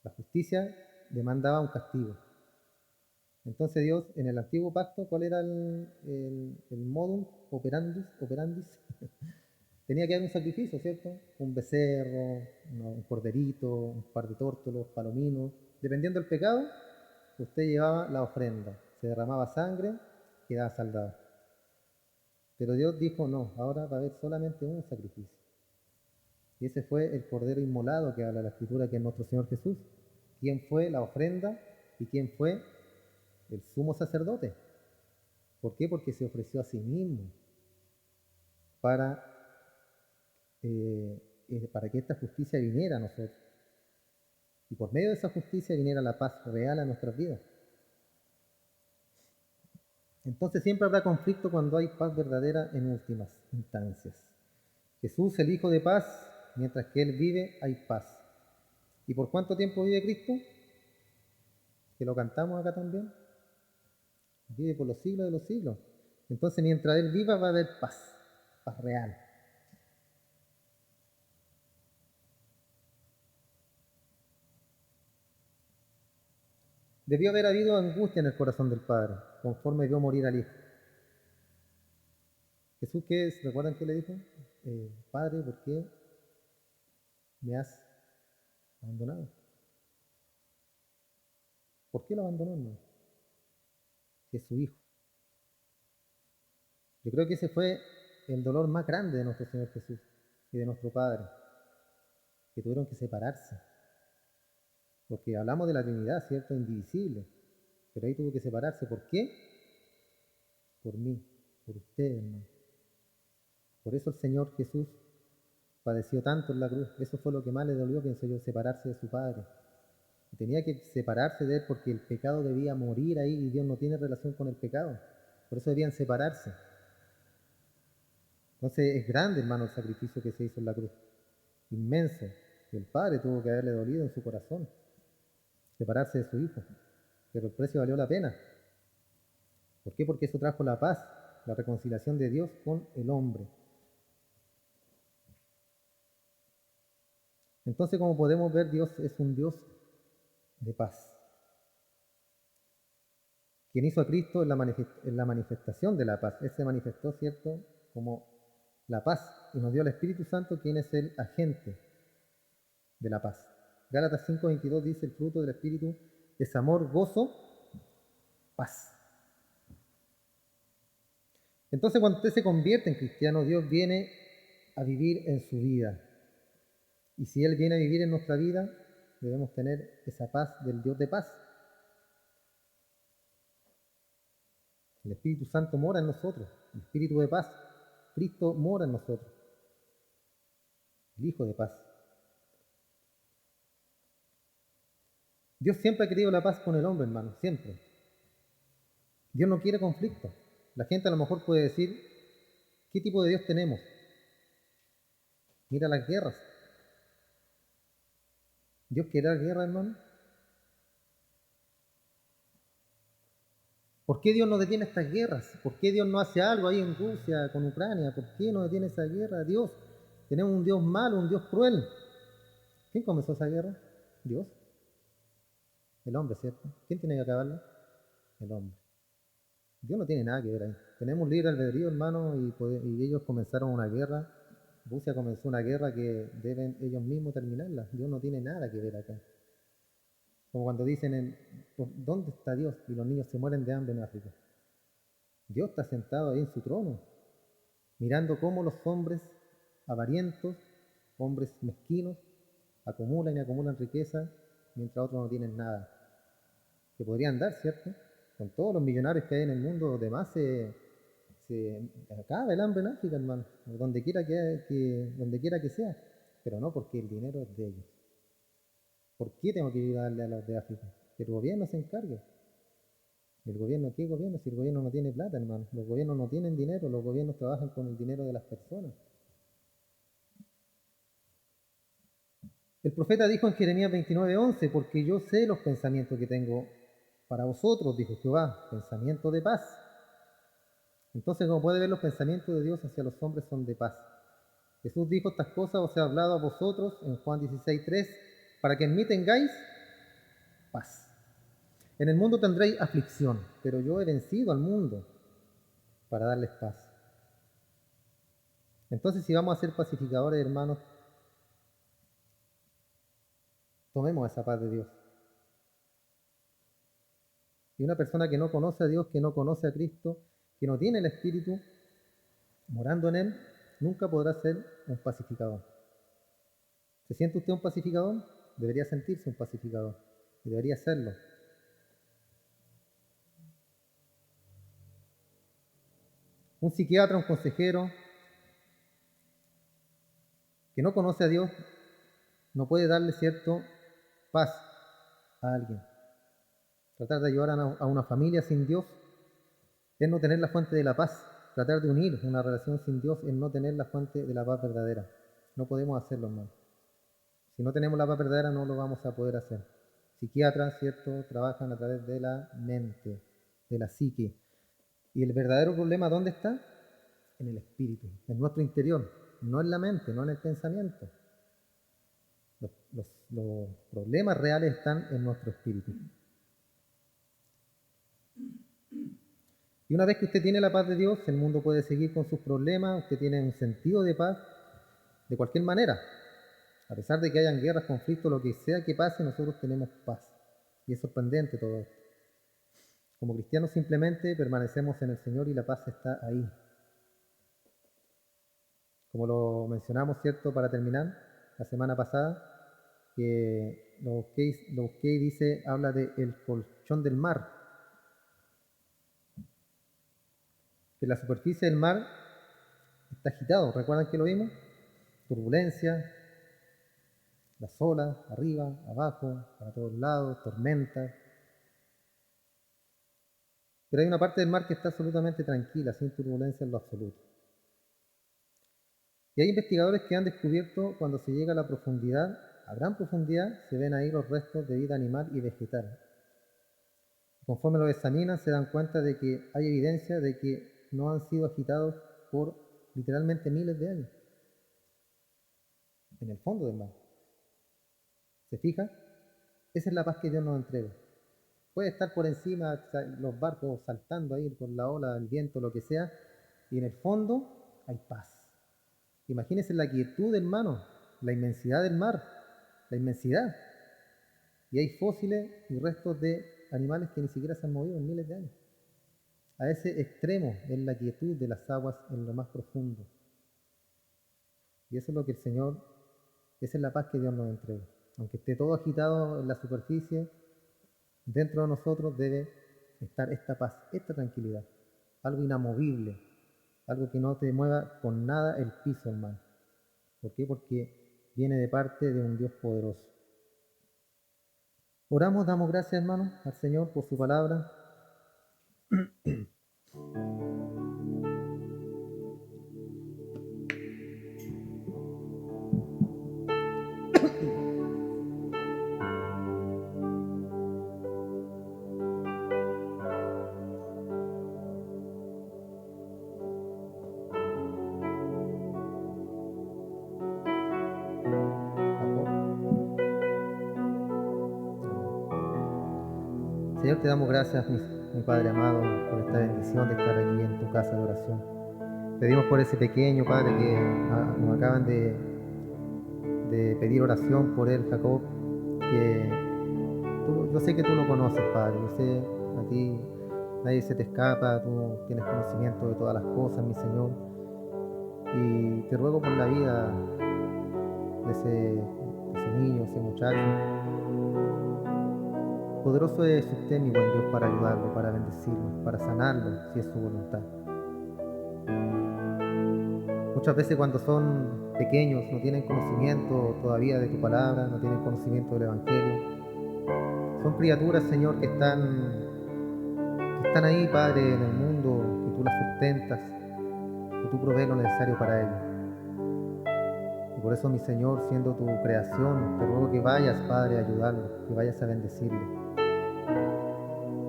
La justicia demandaba un castigo. Entonces Dios, en el antiguo pacto, ¿cuál era el modus operandis? Tenía que haber un sacrificio, ¿cierto? Un becerro, un corderito, un par de tórtolos, palominos. Dependiendo del pecado, usted llevaba la ofrenda. Se derramaba sangre, quedaba saldado. Pero Dios dijo, no, ahora va a haber solamente un sacrificio. Y ese fue el cordero inmolado que habla la Escritura, que es nuestro Señor Jesús. ¿Quién fue la ofrenda y quién fue el sumo sacerdote? ¿Por qué? Porque se ofreció a sí mismo para, para que esta justicia viniera a nosotros. Y por medio de esa justicia viniera la paz real a nuestras vidas. Entonces siempre habrá conflicto cuando hay paz verdadera en últimas instancias. Jesús, el Hijo de paz, mientras que Él vive, hay paz. ¿Y por cuánto tiempo vive Cristo? Que lo cantamos acá también. Vive por los siglos de los siglos. Entonces mientras Él viva va a haber paz, paz real. Debió haber habido angustia en el corazón del Padre, conforme vio morir al Hijo. Jesús, ¿qué es? ¿Recuerdan qué le dijo? Padre, ¿por qué me has abandonado? ¿Por qué lo abandonó, hermano? Si es su Hijo. Yo creo que ese fue el dolor más grande de nuestro Señor Jesús y de nuestro Padre, que tuvieron que separarse. Porque hablamos de la Trinidad, ¿cierto? Indivisible. Pero ahí tuvo que separarse. ¿Por qué? Por mí, por usted, hermano. Por eso el Señor Jesús padeció tanto en la cruz. Eso fue lo que más le dolió, pienso yo, separarse de su Padre. Y tenía que separarse de él porque el pecado debía morir ahí y Dios no tiene relación con el pecado. Por eso debían separarse. Entonces es grande, hermano, el sacrificio que se hizo en la cruz. Inmenso. Y el Padre tuvo que haberle dolido en su corazón separarse de su Hijo. Pero el precio valió la pena. ¿Por qué? Porque eso trajo la paz, la reconciliación de Dios con el hombre. Entonces, como podemos ver, Dios es un Dios de paz. Quien hizo a Cristo es la manifestación de la paz. Él se manifestó, ¿cierto?, como la paz y nos dio el Espíritu Santo, quien es el agente de la paz. Gálatas 5:22 dice: el fruto del Espíritu es amor, gozo, paz. Entonces, cuando usted se convierte en cristiano, Dios viene a vivir en su vida. Y si Él viene a vivir en nuestra vida, debemos tener esa paz del Dios de paz. El Espíritu Santo mora en nosotros, el Espíritu de paz. Cristo mora en nosotros, el Hijo de paz. Dios siempre ha querido la paz con el hombre, hermano, siempre. Dios no quiere conflicto. La gente a lo mejor puede decir, ¿qué tipo de Dios tenemos? Mira las guerras. ¿Dios quiere la guerra, hermano? ¿Por qué Dios no detiene estas guerras? ¿Por qué Dios no hace algo ahí en Rusia, con Ucrania? ¿Por qué no detiene esa guerra? Dios, tenemos un Dios malo, un Dios cruel. ¿Quién comenzó esa guerra? Dios. El hombre, ¿cierto? ¿Quién tiene que acabarla? El hombre. Dios no tiene nada que ver ahí. Tenemos libre albedrío, hermano, y ellos comenzaron una guerra. Rusia comenzó una guerra que deben ellos mismos terminarla. Dios no tiene nada que ver acá. Como cuando dicen, ¿dónde está Dios? Y los niños se mueren de hambre en África. Dios está sentado ahí en su trono, mirando cómo los hombres avarientos, hombres mezquinos, acumulan y acumulan riqueza, mientras otros no tienen nada. Que podrían dar, ¿cierto? Con todos los millonarios que hay en el mundo, los demás se acaba el hambre en África, hermano, donde quiera donde quiera que sea, pero no porque el dinero es de ellos. ¿Por qué tengo que ir a darle a los de África? Que el gobierno se encargue. ¿El gobierno qué gobierno? Si el gobierno no tiene plata, hermano. Los gobiernos no tienen dinero, los gobiernos trabajan con el dinero de las personas. El profeta dijo en Jeremías 29:11, porque yo sé los pensamientos que tengo para vosotros, dijo Jehová, pensamiento de paz. Entonces, como puede ver, los pensamientos de Dios hacia los hombres son de paz. Jesús dijo estas cosas, os he hablado a vosotros en Juan 16:3, para que en mí tengáis paz. En el mundo tendréis aflicción, pero yo he vencido al mundo para darles paz. Entonces, si vamos a ser pacificadores, hermanos, tomemos esa paz de Dios. Y una persona que no conoce a Dios, que no conoce a Cristo, que no tiene el Espíritu morando en él, nunca podrá ser un pacificador. ¿Se siente usted un pacificador? Debería sentirse un pacificador y debería serlo. Un psiquiatra, un consejero que no conoce a Dios no puede darle cierto paz a alguien. Tratar de ayudar a una familia sin Dios es no tener la fuente de la paz. Tratar de unir una relación sin Dios es no tener la fuente de la paz verdadera. No podemos hacerlo, hermano. Si no tenemos la paz verdadera, no lo vamos a poder hacer. Psiquiatras, ¿cierto?, trabajan a través de la mente, de la psique. ¿Y el verdadero problema dónde está? En el espíritu, en nuestro interior, no en la mente, no en el pensamiento. Los problemas reales están en nuestro espíritu. Y una vez que usted tiene la paz de Dios, el mundo puede seguir con sus problemas, usted tiene un sentido de paz de cualquier manera. A pesar de que hayan guerras, conflictos, lo que sea que pase, nosotros tenemos paz. Y es sorprendente todo esto. Como cristianos simplemente permanecemos en el Señor y la paz está ahí. Como lo mencionamos, ¿cierto?, para terminar, la semana pasada, que lo busqué y dice, habla de el colchón del mar. Que la superficie del mar está agitado. ¿Recuerdan que lo vimos? Turbulencia, las olas, arriba, abajo, para todos lados, tormentas. Pero hay una parte del mar que está absolutamente tranquila, sin turbulencia en lo absoluto. Y hay investigadores que han descubierto cuando se llega a la profundidad, a gran profundidad, se ven ahí los restos de vida animal y vegetal. Conforme lo examinan, se dan cuenta de que hay evidencia de que no han sido agitados por literalmente miles de años. En el fondo del mar. ¿Se fija? Esa es la paz que Dios nos entrega. Puede estar por encima los barcos saltando ahí por la ola, el viento, lo que sea, y en el fondo hay paz. Imagínense la quietud, hermano, la inmensidad del mar, la inmensidad. Y hay fósiles y restos de animales que ni siquiera se han movido en miles de años. A ese extremo es la quietud de las aguas en lo más profundo. Y eso es lo que el Señor, esa es la paz que Dios nos entrega. Aunque esté todo agitado en la superficie, dentro de nosotros debe estar esta paz, esta tranquilidad. Algo inamovible, algo que no te mueva con nada el piso, hermano. ¿Por qué? Porque viene de parte de un Dios poderoso. Oramos, damos gracias, hermano, al Señor por su palabra. Señor, te damos gracias, mi Padre amado, por esta bendición de estar aquí en tu casa de oración. Pedimos por ese pequeño, Padre, que nos acaban de pedir oración por él, Jacob, que yo sé que tú lo conoces, Padre. Yo sé, a ti nadie se te escapa, tú tienes conocimiento de todas las cosas, mi Señor. Y te ruego por la vida de ese niño, ese muchacho. Poderoso es usted, mi buen Dios, para ayudarlo, para bendecirlo, para sanarlo, si es su voluntad. Muchas veces cuando son pequeños no tienen conocimiento todavía de tu palabra, no tienen conocimiento del Evangelio. Son criaturas, Señor, que están ahí, Padre, en el mundo, que tú las sustentas, que tú provees lo necesario para ellos. Y por eso, mi Señor, siendo tu creación, te ruego que vayas, Padre, a ayudarlo, que vayas a bendecirle,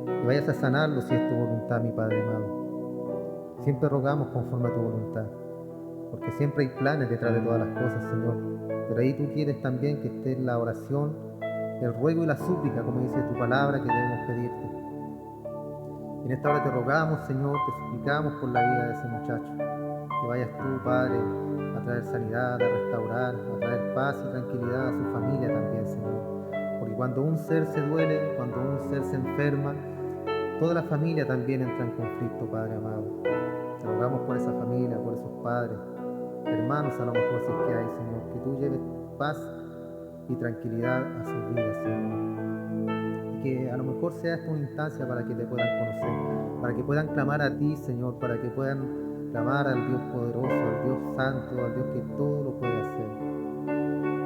que vayas a sanarlo si es tu voluntad, mi Padre amado. Siempre rogamos conforme a tu voluntad, porque siempre hay planes detrás de todas las cosas, Señor. Pero ahí tú quieres también que esté la oración, el ruego y la súplica, como dice tu palabra, que debemos pedirte. Y en esta hora te rogamos, Señor, te suplicamos por la vida de ese muchacho. Que vayas tú, Padre, a traer sanidad, a restaurar, a traer paz y tranquilidad a su familia también, Señor. Porque cuando un ser se duele, cuando un ser se enferma, toda la familia también entra en conflicto, Padre amado. Te rogamos por esa familia, por esos padres, hermanos a lo mejor si es que hay, Señor, que tú lleves paz y tranquilidad a sus vidas, Señor. Y que a lo mejor sea esta una instancia para que te puedan conocer, para que puedan clamar a ti, Señor, para que puedan clamar al Dios poderoso, al Dios santo, al Dios que todo lo puede hacer.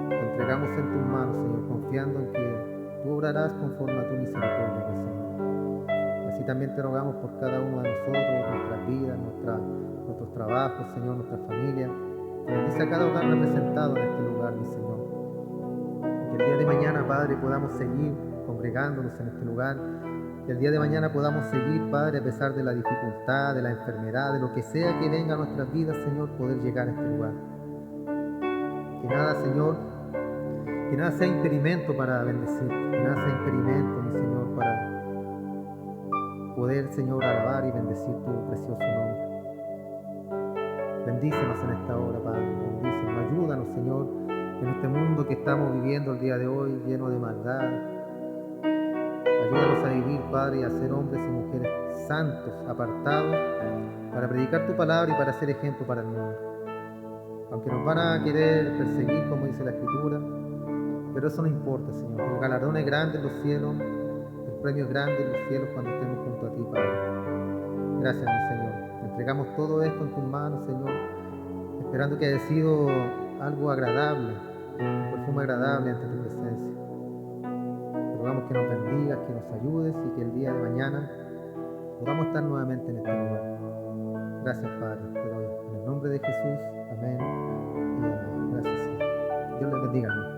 Lo entregamos en tus manos, Señor, confiando en que tú obrarás conforme a tu misericordia, mi Señor. Así también te rogamos por cada uno de nosotros, nuestras vidas, nuestros trabajos, Señor, nuestra familia. Bendice a cada hogar representado en este lugar, mi Señor. Que el día de mañana, Padre, podamos seguir congregándonos en este lugar. Que el día de mañana podamos seguir, Padre, a pesar de la dificultad, de la enfermedad, de lo que sea que venga a nuestras vidas, Señor, poder llegar a este lugar. Que nada, Señor, que nada sea impedimento para bendecir, que nada sea impedimento, mi Señor, para poder, Señor, alabar y bendecir tu precioso nombre. Bendícenos en esta hora, Padre, bendícenos, ayúdanos, Señor, en este mundo que estamos viviendo el día de hoy, lleno de maldad. Ayúdanos a vivir, Padre, y a ser hombres y mujeres santos, apartados, para predicar tu palabra y para ser ejemplo para el mundo. Aunque nos van a querer perseguir, como dice la Escritura, pero eso no importa, Señor. El galardón es grande en los cielos, el premio es grande en los cielos cuando estemos junto a ti, Padre. Gracias, mi Señor. Entregamos todo esto en tus manos, Señor, esperando que haya sido algo agradable, un perfume agradable ante tu presencia. Te rogamos que nos bendigas, que nos ayudes y que el día de mañana podamos estar nuevamente en este lugar. Gracias, Padre, te doy en el nombre de Jesús. Amén y amén. Gracias, Señor. Dios les bendiga.